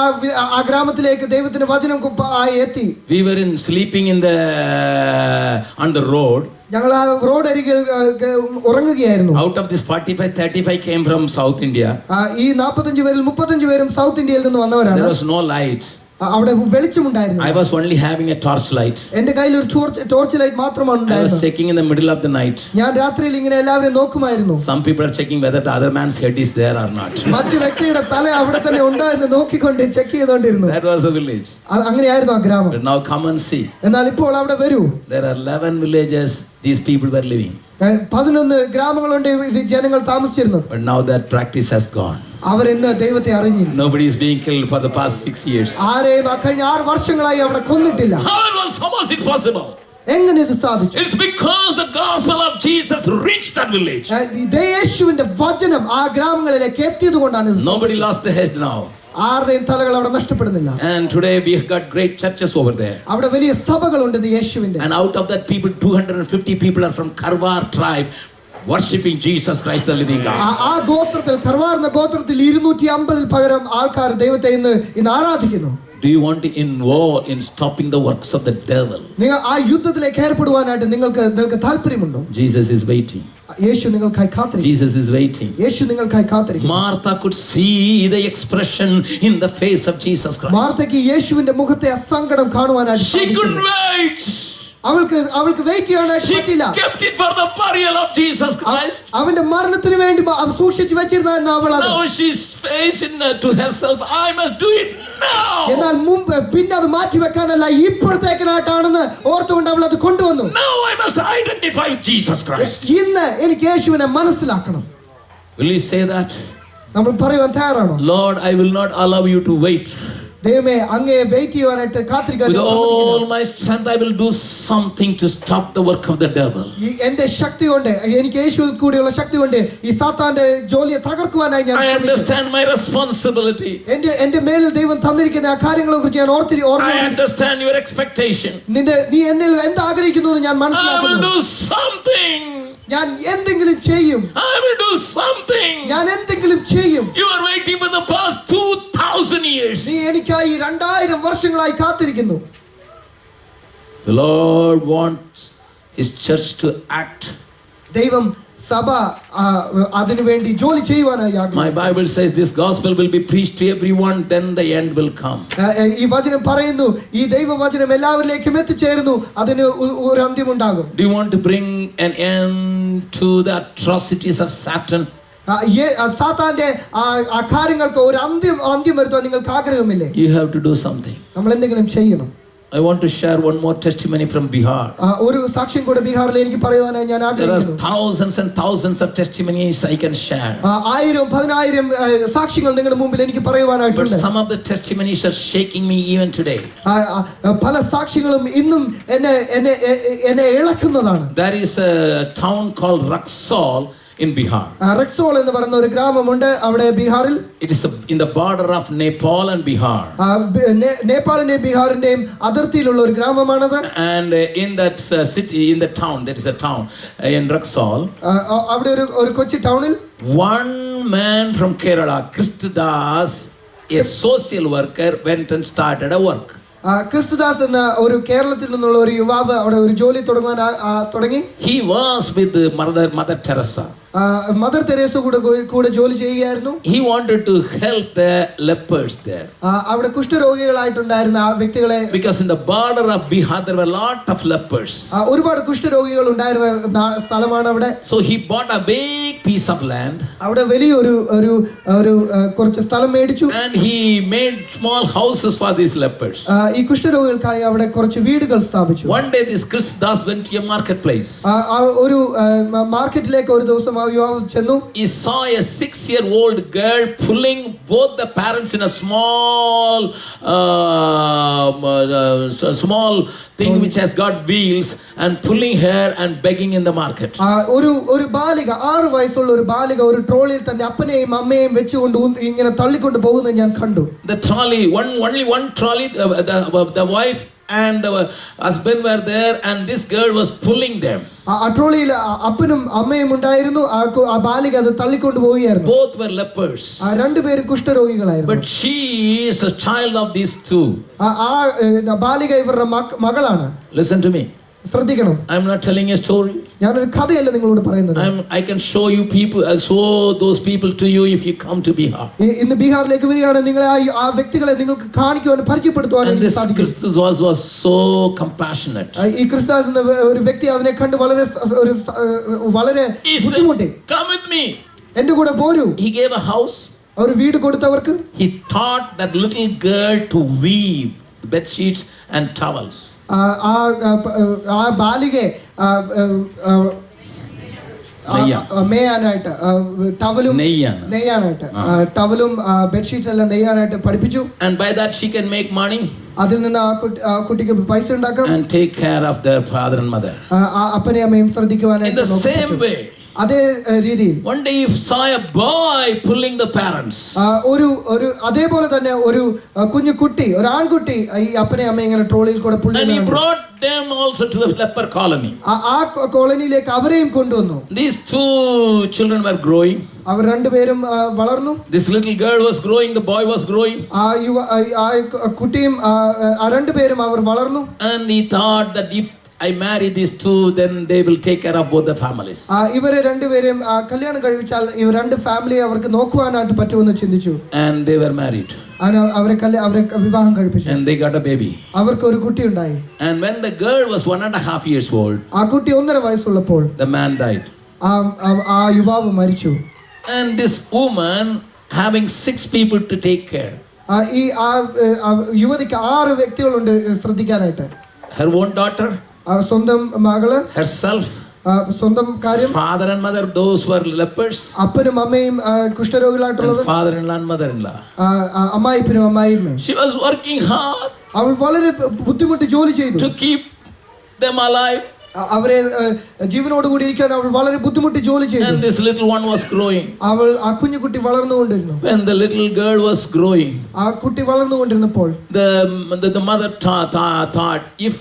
ആ ഗ്രാമത്തിലേക്ക് ദൈവത്തിന്റെ വചനം എത്തി. We were sleeping on the road. ഞങ്ങൾ ആ റോഡ് അരികിൽ ഉറങ്ങുകയായിരുന്നു. Out of this 45, 35 came from South India. ഈ 45 പേരിൽ 35 പേരും സൗത്ത് ഇന്ത്യയിൽ നിന്ന് വന്നവരാണ്. There was no light. അവിടെ വെളിച്ചമുണ്ടായിരുന്നു. I was only having a torch light. എന്റെ കയ്യിൽ ഒരു ടോർച്ച് ലൈറ്റ് മാത്രമാണ് I ഉണ്ടായിരുന്നത്. was checking in the middle of the night. ഞാൻ രാത്രിയിൽ ഇങ്ങനെ എല്ലാവരെയും നോക്കുമായിരുന്നു. Some people are checking whether the other man's head is there or not. മറ്റു വ്യക്തിയുടെ തല അവിടെ തന്നെ ഉണ്ടോ എന്ന് നോക്കിക്കൊണ്ട് ചെക്ക് ചെയ്തുകൊണ്ടിരുന്നു. That was the village. അങ്ങനെയായിരുന്നു ആ ഗ്രാമം. But now come and see. എന്നാൽ ഇപ്പോൾ അവിടെ വരൂ. There are 11 villages these people were living. 11 ഗ്രാമങ്ങളുണ്ട് ഇത് ജനങ്ങൾ താമസിച്ചിരുന്നത്. But now that practice has gone. അവരിന്ന് ദൈവത്തെ അറിഞ്ഞില്ല. Nobody is being killed for the past 6 years. ആരെയും കഴിഞ്ഞ 6 വർഷങ്ങളായി അവിടെ കൊന്നിട്ടില്ല. How was it possible? എങ്ങനെ ഇത് സാധിച്ചു? It's because the gospel of Jesus reached that village. യേശുവിന്റെ വചനം ആ ഗ്രാമങ്ങളിലേക്ക് എത്തിയത് കൊണ്ടാണ്. Nobody lost their head now. ആരുടെയും തലകൾ അവിടെ നഷ്ടപ്പെടുന്നില്ല. And today we have got great churches over there. അവിടെ വലിയ സഭകളുണ്ട് യേശുവിന്റെ. And out of that people 250 people are from Karwar tribe worshipping Jesus Christ the living God. ആ ഗോത്രത്തിൽ കർവാർ എന്ന ഗോത്രത്തിൽ 250 പകരം ആൾക്കാർ ദൈവത്തെ ഇന്ന് ആരാധിക്കുന്നു. Do you want to involve in stopping the works of the devil? നിങ്ങൾ ആ യുദ്ധത്തിലേക്ക് ഏർപ്പെടുവാനായിട്ട് നിങ്ങൾക്ക് താല്പര്യമുണ്ടോ? Jesus is waiting. യേശു നിങ്ങൾക്കായി കാത്തിരിക്കുന്നു. Jesus is waiting. യേശു നിങ്ങൾക്കായി കാത്തിരിക്കുന്നു. Martha could see the expression in the face of Jesus Christ. മാർത്തയ്ക്ക് യേശുവിന്റെ മുഖത്തെ അസങ്കടം കാണുവാനായിട്ട് She couldn't wait. അവൾക്ക് വെയിറ്റ് ചെയ്യാനായിട്ട് She പറ്റില്ല. kept it for the burial of Jesus Christ. അവന്റെ മരണത്തിന് വേണ്ടി സൂക്ഷിച്ചു വെച്ചിരുന്ന അവൾ അത്. Now she's facing to herself, I must do it now. എന്നാൽ പിന്നെ അത് മാറ്റി വെക്കാനല്ല ഇപ്പോഴത്തേക്കായിട്ടാണെന്ന് ഓർത്തുകൊണ്ട് അവൾ അത് കൊണ്ടുവന്നു. Now I must identify Jesus Christ. ഇന്ന് എനിക്ക് യേശുവിനെ മനസ്സിലാക്കണം. Will you say that? നമ്മൾ പറയുവാൻ തയ്യാറാണോ? Lord, I will not allow you to wait. ദൈവമേ അങ്ങേ വെയിറ്റ് ചെയ്യാനായിട്ട് കാത്തിരിക്കാൻ With all my strength I will do something to stop the work of the devil. എന്റെ ശക്തി കൊണ്ട് എനിക്ക് യേശുവിൽ കൂടിയുള്ള ശക്തി കൊണ്ട് ഈ സാത്താന്റെ ജോലിയെ തകർക്കുവാനായി ഞാൻ I understand my responsibility. എന്റെ മേലിൽ ദൈവം തന്നിരിക്കുന്ന ആ കാര്യങ്ങളെക്കുറിച്ച് ഞാൻ I understand your expectation. നീ എന്നിൽ എന്ത് ആഗ്രഹിക്കുന്നു എന്ന് ഞാൻ I will മനസ്സിലാക്കുന്നു. do something. ഞാൻ എന്തെങ്കിലും ചെയ്യും. I will do something. ഞാൻ എന്തെങ്കിലും ചെയ്യും. You are waiting for the past 2000 years. നീ എനിക്കായി 2000 വർഷങ്ങളായി കാത്തിരിക്കുന്നു. The Lord wants his church to act. ദൈവം സഭ അതിനുവേണ്ടി ജോലി ചെയ്യുവാനായി My Bible says this gospel will be preached to everyone, then the end will come. ഈ വചനം പറയുന്നു ഈ ദൈവവചനം എല്ലാവരിലേക്കും എത്തിച്ചേരുന്നു അതിന് ഒരു അന്ത്യമുണ്ടാകും. Do you want to bring an end to the atrocities of Satan? സാത്താന്റെ ആ കാര്യങ്ങൾക്ക് ഒരു അന്ത്യം വരുത്താൻ നിങ്ങൾക്ക് ആഗ്രഹമില്ലേ? You have to do something. നമ്മൾ എന്തെങ്കിലും ചെയ്യണം. I want to share one more testimony from Bihar. ഒരു സാക്ഷ്യം കൂടെ ബീഹാറിൽ എനിക്ക് പറയുവാനായി ഞാൻ ആഗ്രഹിക്കുന്നു. There are thousands and thousands of testimonies I can share. 1000 സാക്ഷ്യങ്ങൾ നിങ്ങളുടെ മുമ്പിൽ എനിക്ക് പറയുവാനായിട്ടുണ്ട്. But some of the testimonies are shaking me even today. പല സാക്ഷ്യങ്ങളും ഇന്നും എന്നെ ഇളക്കുന്നതാണ്. There is a town called Raxaul in Bihar. Raxaul എന്ന് പറയുന്ന ഒരു ഗ്രാമമുണ്ട് അവിടെ ബീഹാറിൽ. It is in the border of Nepal and Bihar. നേപ്പാളിന്റെയും ബീഹാറിന്റെയും അതിർത്തിയിലുള്ള ഒരു ഗ്രാമമാണത്. And in that city, in the town, there is a town in Raxaul. അവിടെ ഒരു കൊച്ചി ടൗണിൽ one man from Kerala, Kristudas, a social worker, went and started a work. Christudas എന്ന ഒരു കേരളത്തിൽ നിന്നുള്ള ഒരു യുവാവ് അവിടെ ഒരു ജോലി തുടങ്ങി. He was with Mother Teresa. Mother Teresa കൂടെ ജോലി ചെയ്യുകയായിരുന്നു. He wanted to help the lepers there. അവിടെ കുഷ്ഠരോഗികളായിട്ടുണ്ടായിരുന്ന ആ വ്യക്തികളെ. Because in the border of Bihar there were a lot of lepers. ഒരുപാട് കുഷ്ഠരോഗികൾ ഉണ്ടായിരുന്ന സ്ഥലമാണ് അവിടെ. So he bought a big piece of land. അവിടെ വലിയൊരു കുറച്ച് സ്ഥലം മേടിച്ചു. And he made small houses for these lepers. ഈ കുഷ്ഠരോഗികൾക്കായി അവിടെ കുറച്ച് വീടുകൾ സ്ഥാപിച്ചു. One day this Kristudas went to a marketplace. ഒരു മാർക്കറ്റിലേക്ക് ഒരു ദിവസം ആ യുവാവ് ചെന്നു. He saw a 6-year-old girl pulling both the parents in a small thing which has got wheels and pulling her and begging in the market. ഒരു ബാലിക 6 വയസ്സുള്ള ഒരു ബാലിക ഒരു ട്രോളിയിൽ തന്റെ അപ്പനെയും അമ്മയെയും വെച്ചുകൊണ്ട് ഇങ്ങനെ തള്ളിക്കൊണ്ട് പോകുന്നത് ഞാൻ കണ്ടു. The trolley, only one trolley, the wife and the husband were there and this girl was pulling them. ആ ട്രോളിയിൽ അപ്പനും അമ്മയും ഉണ്ടായിരുന്നു. ആ ബാലിക അത് തള്ളിക്കൊണ്ട് പോവുകയായിരുന്നു. Both were lepers. രണ്ടുപേരും കുഷ്ഠരോഗികളായിരുന്നു. But she is a child of these two. ആ ബാലിക ഇവരുടെ മകളാണ്. Listen to me. ശ്രദ്ധിക്കണം. I am not telling a story. ഞാനൊരു കഥയല്ല നിങ്ങളോട് പറയുന്നത്. I can show you people, show those people to you if you come to Bihar. ഇന്ന് ബീഹാറിലേക്ക് വരികയാണെങ്കിൽ നിങ്ങളെ ആ വ്യക്തികളെ നിങ്ങൾക്ക് കാണിക്കുവാനും പരിചയപ്പെടുത്തുവാനും And this Christus was so compassionate. ഈ ക്രിസ്തുസ് എന്ന ഒരു വ്യക്തി അതിനെ കണ്ട് വളരെ ബുദ്ധിമുട്ടി. Come with me. എന്റെ കൂടെ പോരൂ. He gave a house. ഒരു വീട് കൊടുത്തവർക്ക്. He taught that little girl to weave bed sheets and towels. ആ ബാലികയെ മേയാനായിട്ട് ടവലും നെയ്യാനായിട്ട് ടവലും ബെഡ്ഷീറ്റ്സ് എല്ലാം നെയ്യാനായിട്ട് പഠിപ്പിച്ചു. And by that she can make money. അതിൽ നിന്ന് ആ കുട്ടിക്ക് പൈസ ഉണ്ടാക്കാം. And take care of their father and mother. അപ്പനെയും അമ്മയും ശ്രദ്ധിക്കുവാനായിട്ട്. In the same way. അതേ രീതിയിൽ one day he saw a boy pulling the parents. ഒരു അതേപോലെ തന്നെ ഒരു കുഞ്ഞു കുട്ടി, ഒരു ആൺകുട്ടി ഈ അപ്പനെ അമ്മയെ ഇങ്ങനെ ട്രോളിയിൽ കൂടെ and he brought them also to the leper colony. ആ കോളനിയിലേക്ക് അവരെയും കൊണ്ടുവന്നു. These two children were growing. അവർ രണ്ടുപേരും വളർന്നു. This little girl was growing, the boy was growing. ആ കുട്ടിയും രണ്ടുപേരും അവർ വളർന്നു. And he thought that if I marry these two, then they will take care of both the families. ഇവരെ രണ്ടുപേരും കല്യാണം കഴിച്ചാൽ ഈ രണ്ട് ഫാമിലിയെ അവർക്ക് നോക്കുവാനായിട്ട് പറ്റുമെന്ന് ചിന്തിച്ചു. And they were married. അവരെ വിവാഹം കഴിപ്പിച്ചു. And they got a baby. അവർക്ക് ഒരു കുട്ടി ഉണ്ടായി. And when the girl was 1.5 years old, ആ കുട്ടി 1.5 വയസ്സുള്ളപ്പോൾ the man died. ആ യുവാവ് മരിച്ചു. And this woman having 6 people to take care. ഈ യുവതിക്ക് 6 വ്യക്തികളുണ്ട് ശ്രദ്ധിക്കാനായിട്ട്. Her own daughter, സ്വന്തം മകള്, herself, സ്വന്തം കാര്യം, father and mother, those were lepers, അപ്പനും അമ്മയും കുഷ്ഠരോഗികളായിട്ടുള്ളത്, father-in-law and mother-in-law. അമ്മായിപ്പനും അമ്മായിമ്മയും. She was working hard. അവൾ വളരെ ബുദ്ധിമുട്ടി ജോലി ചെയ്തു. To keep them alive. അവരെ ജീവനോടുകൂടി ഇരിക്കാൻ അവൾ വളരെ ബുദ്ധിമുട്ടി ജോലി ചെയ്തു. And this little one was growing. അവൾ ആ കുഞ്ഞു കുട്ടി വളർന്നുകൊണ്ടിരുന്നു. When the little girl was growing, ആ കുട്ടി വളർന്നുകൊണ്ടിരുന്നപ്പോൾ the mother thought if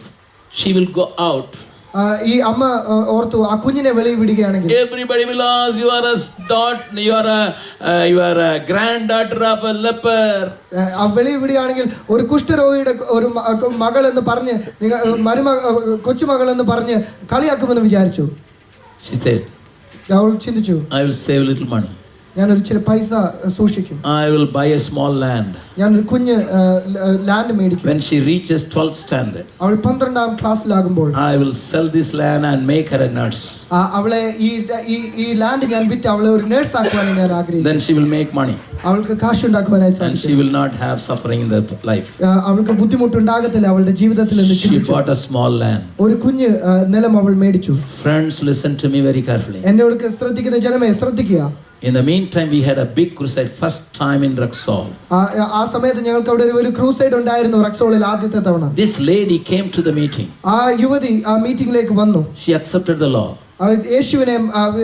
she will go out, ഈ അമ്മ ഓർത്തു ആ കുഞ്ഞിനെ വെളിയിൽ വിടുകയാണെങ്കിൽ everybody will ask, you are a granddaughter of a leper. വെളിയിൽ വിടുകയാണെങ്കിൽ ഒരു കുഷ്ഠരോഗിയുടെ ഒരു മകൾ എന്ന് പറഞ്ഞ് കൊച്ചുമകൾ എന്ന് പറഞ്ഞ് കളിയാക്കുമെന്ന് വിചാരിച്ചു. She said, അവൾ ചിന്തിച്ചു, I will save little money. ഞാനൊരു ചില പൈസ സൂക്ഷിക്കും. I will buy a small land. ഞാനൊരു കുഞ്ഞ് ലാൻഡ് മേടിക്കും. When she reaches 12th standard, അവൾ 12ാം ക്ലാസ്സിലാകുമ്പോൾ I will sell this land and make her a nurse. അവളെ ഈ ലാൻഡ് ഞാൻ വിറ്റ് അവളെ ഒരു നഴ്സ് ആക്കുവാനാണ് ഞാൻ ആഗ്രഹിക്കുന്നത്. Then she will make money. അവൾക്ക് കാശ് ഉണ്ടാക്കുവാനായി സാധിക്കും. And she will not have suffering in the life. അവൾക്ക് ബുദ്ധിമുട്ടുണ്ടാകത്തില്ല അവളുടെ ജീവിതത്തിൽ എന്ന് ചിന്തിച്ചു. She bought a small land. ഒരു കുഞ്ഞ് നിലം അവൾ മേടിച്ചു. Friends, listen to me very carefully. എന്നോട് ശ്രദ്ധിക്കുന്ന ജനമേ ശ്രദ്ധിക്കുക. In the meantime, we had a big crusade, first time in Raxol. ആ സമയത്ത് ഞങ്ങൾക്ക് അവിടെ ഒരു ക്രൂസൈഡ് ഉണ്ടായിരുന്നു റക്സോളിൽ ആദ്യത്തെ തവണ. This lady came to the meeting. ആ യുവതി ആ മീറ്റിംഗിലേക്ക് വന്നു. She accepted the law. യേശുവിനെ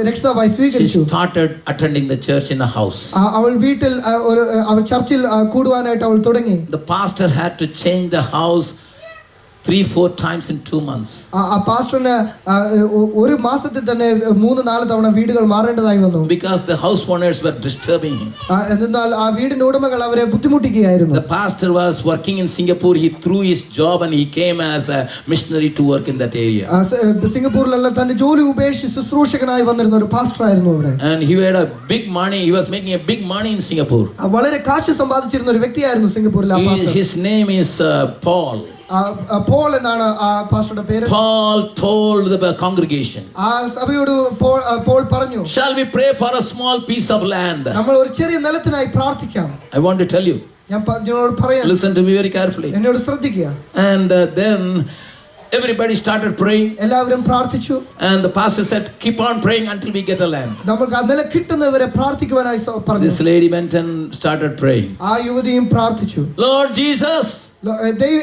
രക്ഷിതാവായി സ്വീകരിച്ചു. She started attending the church in a house. അവൾ വീട്ടിൽ അവൾ ചർച്ചിൽ കൂടുവാനായിട്ട് അവൾ തുടങ്ങി. The pastor had to change the house 3-4 times in 2 months. ആ പാസ്റ്ററിന് ഒരു മാസത്തിൽ തന്നെ 3-4 തവണ വീടുകൾ മാറേണ്ടതായി വന്നു. Because the house owners were disturbing him. എന്നാൽ ആ വീടിന്റെ ഉടമകൾ അവരെ ബുദ്ധിമുട്ടിക്കുകയായിരുന്നു. The pastor was working in Singapore. He threw his job and he came as a missionary to work in that area. സിംഗപ്പൂരിലുള്ള തന്റെ ജോലി ഉപേക്ഷിച്ച് ശുശ്രൂഷകനായി വന്നിരുന്ന ഒരു പാസ്റ്റർ ആയിരുന്നു അവിടെ. And he had a big money. He was making a big money in Singapore. വളരെ കാശ് സമ്പാദിച്ചിരുന്ന ഒരു വ്യക്തിയായിരുന്നു സിംഗപ്പൂരിലെ ആ pastor. His name is Paul. Paul എന്നാണ് ആ പാസ്റ്ററുടെ പേര്. Paul told the congregation, ആ സഭയോട് പോൾ പറഞ്ഞു, shall we pray for a small piece of land? നമ്മൾ ഒരു ചെറിയ നിലത്തിനായി പ്രാർത്ഥിക്കാം. I want to tell you. ഞാൻ നിങ്ങളോട് പറയാം. Listen to me very carefully. എന്നോട് ശ്രദ്ധിക്കുക. And then Everybody started praying, എല്ലാവരും പ്രാർത്ഥിച്ചു. and the pastor said, "Keep on praying until we get a land." നമുക്ക് ആ നിലം കിട്ടുന്നവരെ പ്രാർത്ഥിക്കുവാനായി പറഞ്ഞു. This lady went and started praying. ആ യുവതിയും പ്രാർത്ഥിച്ചു. Lord Jesus,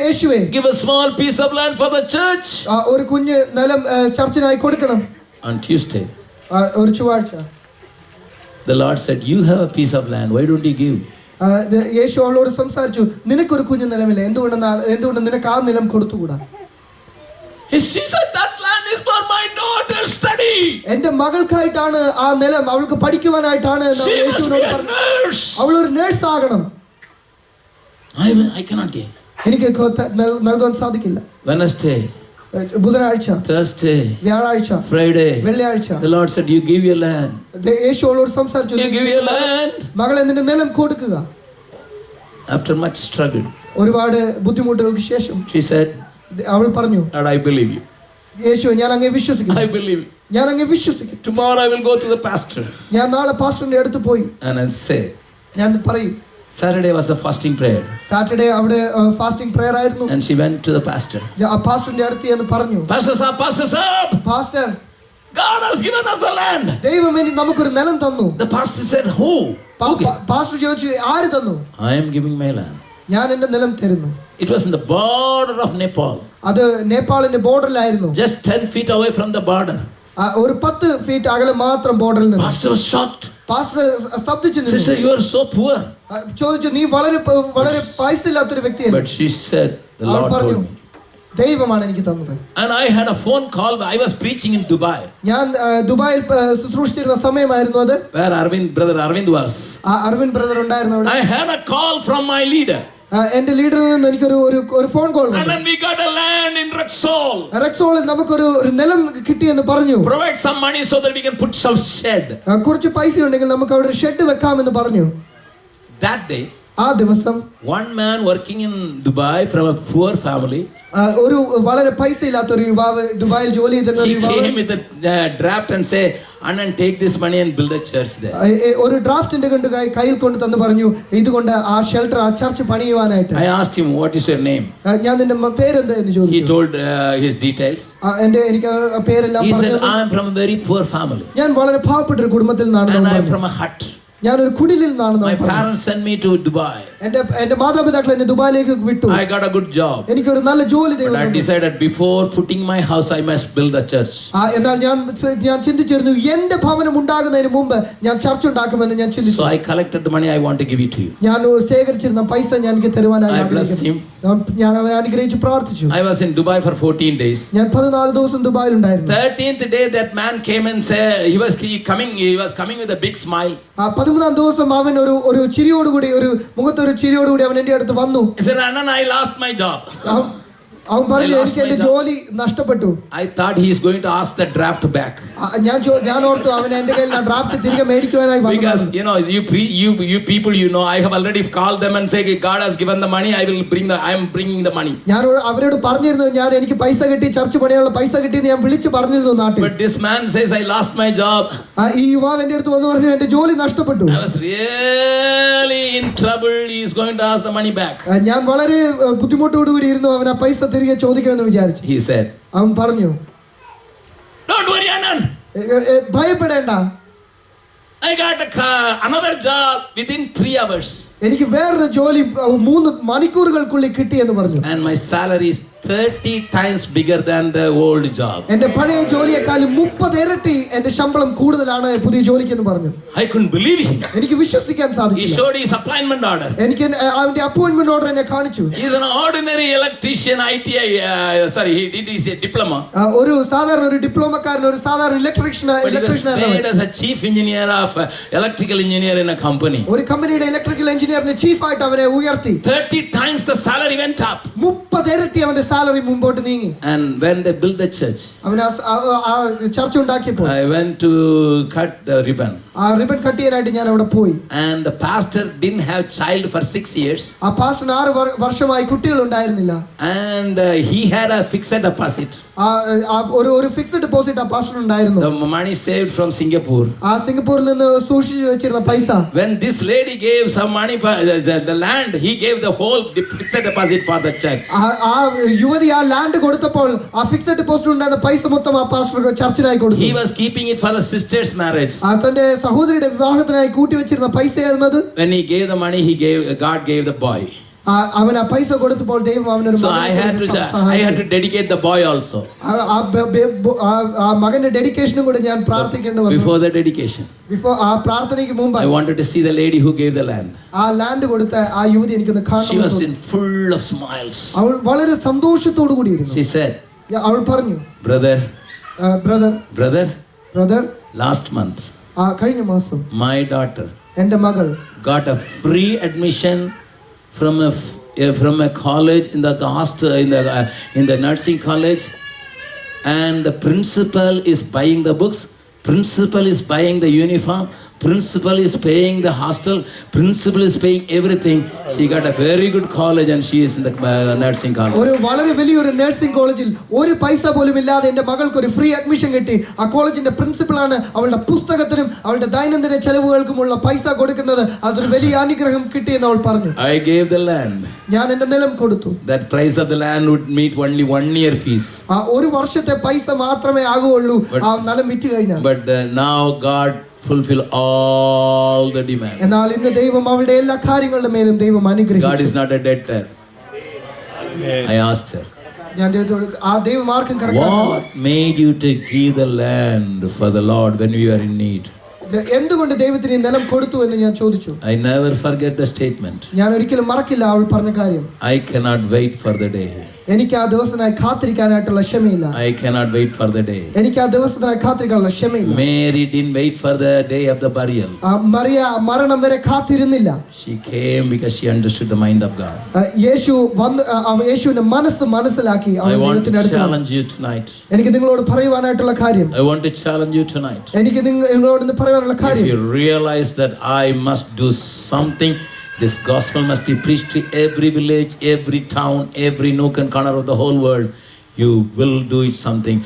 യേശുവേ, give a small piece of land for the church. ഒരു കുഞ്ഞ് നിലം ചർച്ചിനായി കൊടുക്കണം. On Tuesday, ഒരു ചൊവ്വാഴ്ച the Lord said, "You have a piece of land. Why don't you give?" യേശു അവളോട് സംസാരിച്ചു, നിനക്കൊരു കുഞ്ഞു നിലമില്ല, എന്തുകൊണ്ട് നിനക്ക് ആ നിലം കൊടുത്തുകൂടാ? She said, "That land is for my daughter's study. എന്റെ മകൾക്കായിട്ടാണ് ആ നിലം, അവൾക്ക് പഠിക്കുവാനായിട്ടാണ്. അവൾ ഒരു നേഴ്സ് ആകണം. I cannot give. എനിക്ക് നൽകാൻ സാധിക്കില്ല. Wednesday, ബുധനാഴ്ച, Thursday, വ്യാഴാഴ്ച, Friday, വെള്ളിയാഴ്ച. the Lord said, "You give your land." യേശു അവളോട് സംസാരിച്ചു, You give your land. മകളെ നിന്റെ നിലം കൊടുക്കുക. After much struggle, ഒരുപാട് ബുദ്ധിമുട്ടുകൾക്ക് ശേഷം she said, അവൾ പറഞ്ഞു, "Lord, I believe you. യേശു, ഞാൻ അങ്ങേ വിശ്വസിക്കുന്നു. I believe you. ഞാൻ അങ്ങേ വിശ്വസിക്കുന്നു. Tomorrow I will go to the pastor ഞാൻ നാളെ പാസ്റ്ററിന്റെ അടുത്ത് പോയി and I'll say." ഞാൻ പറയും. Saturday was a fasting prayer, Saturday അവിടെ ഫാസ്റ്റിംഗ് പ്രയർ ആയിരുന്നു. and she went to the pastor. ആ പാസ്റ്ററിന്റെ അടുത്ത് എന്ന് പറഞ്ഞു, Pastor Saab, pastor, God has given us a land. ദൈവം എനിക്ക് നമുക്കൊരു നിലം തന്നു. The pastor said, "Who?" Pastor ചോദിച്ചു, ആര് തന്നു? I am giving my land. ഞാൻ എന്റെ നിലം തരുന്നു. It was in the border of Nepal, അത് നേപ്പാളിന്റെ ബോർഡറിലായിരുന്നു. just 10 feet away from the border. ഒരു 10 ഫീറ്റ് അകലെ മാത്രം ബോർഡറിൽ നിന്ന്. Pastor was shocked. പാസ്റ്റർ ശബ്ദിച്ചു നിന്നു. Sister, you are so poor. ചോദിച്ചു, നീ വളരെ പൈസ ഇല്ലാത്തൊരു വ്യക്തിയാണ്. But she said, "The Lord told me." ദൈവമാണ് എനിക്ക് തന്നത്. And I had a phone call. I was preaching in Dubai, ഞാൻ ദുബായിൽ ശുശ്രൂഷിച്ചിരുന്ന സമയമായിരുന്നു അത്. where brother Arvind was. Arvind brother ഉണ്ടായിരുന്നു അവിടെ. I had a call from my leader. എന്റെ ലീഡറിൽ നിന്ന് എനിക്കൊരു ഒരു ഫോൺ കോൾ വന്നു. And then we got a land in Rexall. റെക്സോളിൽ നമുക്കൊരു നിലം കിട്ടിയെന്ന് പറഞ്ഞു. Provide some money so that we can put some shed. കുറച്ച് പൈസ ഉണ്ടെങ്കിൽ നമുക്ക് അവിടെ ഒരു ഷെഡ് വെക്കാമെന്ന് പറഞ്ഞു. That day, ആ ദിവസം one man working in Dubai from a poor family, ഒരു വളരെ പൈസ ഇല്ലാത്ത ഒരു യുവാവ്, ദുബായിൽ ജോലി ചെയ്തിരുന്ന ഒരു he യുവാവ്, came with a draft and say, "Anand, take this money and build a church there." ഒരു ഡ്രാഫ്റ്റിന്റെ കയ്യിൽ കൊണ്ട് തന്നു പറഞ്ഞു, ഇതുകൊണ്ട് ആ ഷെൽട്ടർ, ആ church പണിയുവാനായിട്ട്. I asked him, "What is your name?" ഞാൻ നിന്റെ പേരെന്താ എന്ന് He ചോദിച്ചു. told his details. എനിക്ക് പേരെല്ലാം He said, പറഞ്ഞു. "I am from a very poor family, ഞാൻ വളരെ പാവപ്പെട്ട ഒരു കുടുംബത്തിൽ and I am നിന്നാണ്. from a hut. ഞാനൊരു കുടിലിൽ നിന്നാണ്. My parents sent me to Dubai. എന്റെ മാതാപിതാക്കൾ എന്നെ ദുബായിലേക്ക് വിട്ടു. I got a good job. എനിക്കൊരു നല്ല ജോലി But I decided before putting my house, I must build a church. എന്നാൽ ഞാൻ ചിന്തിച്ചിരുന്നു, എന്റെ ഭവനം ഉണ്ടാകുന്നതിന് മുമ്പ് ഞാൻ ചർച്ച ഉണ്ടാക്കുമെന്ന് ഞാൻ ചിന്തിച്ചു. So I collected the money. I want to give it to you. ഞാൻ ശേഖരിച്ചിരുന്ന പൈസ ഞാൻ എനിക്ക് തരുവാനായി I blessed him. ഞാൻ അവനെ അനുഗ്രഹിച്ച് പ്രാർത്ഥിച്ചു. I was in Dubai for 14 days. ഞാൻ 14 ദിവസം ദുബായിൽ ഉണ്ടായിരുന്നു. 13th day, that man came and said he was coming with a big smile. 13ാം ദിവസം അവൻ ഒരു ചിരിയോടുകൂടി, ഒരു മുഖത്തൊരു ചിരിയോടുകൂടി അവൻ എന്റെ അടുത്ത് വന്നു. He said, "Anand, I lost my job." അവൻ പറഞ്ഞു, എനിക്ക് എന്റെ ജോലി നഷ്ടപ്പെട്ടു. I thought he is going to ask the draft back. ഞാൻ ഓർത്തു അവൻ എന്റെ കയ്യിൽ ഡ്രാഫ്റ്റ് തിരികെ മേടിക്കുവാനായി വന്നു. Because you people, I have already called them and say, "God has given the money. I am bringing the money." ഞാൻ അവരോട് പറഞ്ഞിരുന്നു, എനിക്ക് പൈസ കിട്ടി, ചർച്ച് പണിയുള്ള പൈസ കിട്ടി ഞാൻ വിളിച്ചു പറഞ്ഞിരുന്നു നാട്ടിൽ. But this man says, "I lost my job." ഈ യുവാവ് എന്റെ അടുത്ത് വന്നു പറഞ്ഞു, എന്റെ ജോലി നഷ്ടപ്പെട്ടു. I was really in trouble. He is going to ask the money back. ഞാൻ വളരെ ബുദ്ധിമുട്ടോടുകൂടി ഇരുന്നു, അവൻ ആ പൈസ തിരികെ ചോദിക്കുമെന്ന് വിചാരിച്ചു. He said, അവൻ പറഞ്ഞു, "Don't worry, Anand. ഭയപ്പെടേണ്ട, I got another job within 3 hours. എനിക്ക് വേറൊരു ജോലി 3 മണിക്കൂറുകൾക്കുള്ളിൽ കിട്ടി എന്ന് പറഞ്ഞു. And my salary is 30 times bigger than the old job. എന്റെ പഴയ ജോലിയെക്കാളും 30 ഇരട്ടി എന്റെ ശമ്പളം കൂടുതലാണ് പുതിയ ജോലിക്ക് എന്ന് പറഞ്ഞു. I couldn't believe him. എനിക്ക് വിശ്വസിക്കാൻ He സാധിച്ചില്ല. showed his appointment order. എനിക്ക് അവന്റെ അപ്പോയിന്റ്മെന്റ് ഓർഡർ എന്നെ കാണിച്ചു. He is an ordinary electrician, ITI. He did his diploma. ഒരു സാധാരണ ഒരു ഡിപ്ലോമക്കാരൻ, ഒരു സാധാരണ electrician But he was made as a chief engineer of electrical engineer in a company. ഒരു കമ്പനിയുടെ ഇലക്ട്രിക്കൽ എഞ്ചിനീയറിന്റെ ചീഫ് ആയിട്ട് അവനെ ഉയർത്തി. 30 times the salary went up. 30 ഇരട്ടി അവന്റെ സാലറി മുമ്പോട്ട് നീങ്ങി. And when they built the church, അവൻ ചർച്ച ഉണ്ടാക്കിയപ്പോൾ I went to cut the ribbon. ആ റിബൺ കട്ട് ചെയ്യാനായിട്ട് ഞാൻ അവിടെ പോയി. And the pastor didn't have child for 6 years. ആ പാസ്റ്ററിന് 6 വർഷമായി കുട്ടികൾ ഉണ്ടായിരുന്നില്ല. And he had a fixed deposit. ഒരു ഫിക്സ്ഡ് ഡെപ്പോസിറ്റ് ആ പാസ്റ്റർ ഉണ്ടായിരുന്നു. The money saved from Singapore. ആ സിംഗപ്പൂരിൽ നിന്ന് സൂക്ഷിച്ചു വെച്ചിരുന്ന പൈസ. When this lady gave some money for the land, he gave the whole fixed deposit for the church. ആ യുവതി ആ ലാൻഡ് കൊടുത്തപ്പോൾ ആ ഫിക്സ്ഡ് ഡെപ്പോസിറ്റ് ഉണ്ടായിരുന്ന പൈസ മൊത്തം ആ പാസ്റ്റർ ചർച്ചിനായി കൊടുത്തു. He was keeping it for the sister's marriage. തന്റെ സഹോദരിയുടെ വിവാഹത്തിനായി കൂട്ടി വെച്ചിരുന്ന പൈസയായിരുന്നത്. When he gave the money, God gave the boy. അവൻ ആ പൈസ കൊടുത്തപ്പോൾ ദൈവം അവനൊരു So I had to dedicate the boy also. ആ മകന്റെ ഡെഡിക്കേഷനും കൂടെ ഞാൻ പ്രാർത്ഥിക്കേണ്ടി വന്നു. Before the dedication, ആ പ്രാർത്ഥനയ്ക്ക് മുമ്പ് I wanted to see the lady who gave the land. ആ ലാൻഡ് കൊടുത്ത ആ യുവതി എനിക്കൊന്ന് She was കാണണം. in full of smiles. അവൾ വളരെ സന്തോഷത്തോടു കൂടിയിരുന്നു. She said, അവൾ പറഞ്ഞു, ബ്രദർ last month, കഴിഞ്ഞ മാസം my daughter എന്റെ മകൾ got a free admission from a college in the hostel in the nursing college, and the principal is buying the books, principal is buying the uniform, principal is paying the hostel, principal is paying everything. She got a very good college and she is in the nursing college. ഒരു വളരെ വലിയൊരു nursing കോളേജിൽ ഒരു പൈസ പോലും ഇല്ലാതെ എന്റെ മകൾക്ക് ഒരു ഫ്രീ അഡ്മിഷൻ കിട്ടി. ആ കോളേജിന്റെ പ്രിൻസിപ്പളാണ് അവളുടെ പുസ്തകത്തിനും അവളുടെ ദൈനംദിന ചെലവുകൾക്കുമുള്ള പൈസ കൊടുക്കുന്നത്. അതൊരു വലിയ അനുഗ്രഹം കിട്ടിയെന്ന് അവൾ പറഞ്ഞു. I gave the land. ഞാൻ എന്റെ നിലം കൊടുത്തു. That price of the land would meet only 1 year fees. ആ ഒരു വർഷത്തെ പൈസ മാത്രമേ ആകുള്ളൂ ആ നിലം വിറ്റ് കഴിഞ്ഞാൽ. But now God fulfill all the demands. എന്നാൽ ഇന്ന് ദൈവം അവളുടെ എല്ലാ കാര്യങ്ങളുടെ മേലും ദൈവം അനുഗ്രഹിച്ചു. God is not a debtor. I asked her, ഞാൻ ദൈവത്തോട് ആ ദൈവം ആർക്കും കടക്കാറില്ല. what made you to give the land for the Lord when we are in need? എന്തുകൊണ്ട് ദൈവത്തിന് ഈ നിലം കൊടുത്തു എന്ന് ഞാൻ ചോദിച്ചു. I never forget the statement. ഞാൻ ഒരിക്കലും മറക്കില്ല അവൾ പറഞ്ഞ കാര്യം. I cannot wait for the day. എനിക്ക് ആ ദിവസത്തിനായി കാത്തിരിക്കാനായിട്ടുള്ള ക്ഷമയില്ല. I cannot wait for the day. എനിക്ക് ആ ദിവസത്തിനായി കാത്തിരിക്കാനുള്ള ക്ഷമയില്ല. Mary didn't wait for the day of the burial. Mariya മരണം വരെ കാത്തിരുന്നില്ല. She came because she understood the mind of God. യേശു യേശുവിന്റെ മനസ്സ് മനസ്സിലാക്കി. I want to challenge you tonight. എനിക്ക് നിങ്ങളോട് പറയുവാനായിട്ടുള്ള കാര്യം. I want to challenge you tonight. എനിക്ക് നിങ്ങളോട് പറയുവാനുള്ള കാര്യം. If you realize that I must do something, this gospel must be preached to every village, every town, every nook and corner of the whole world, you will do something.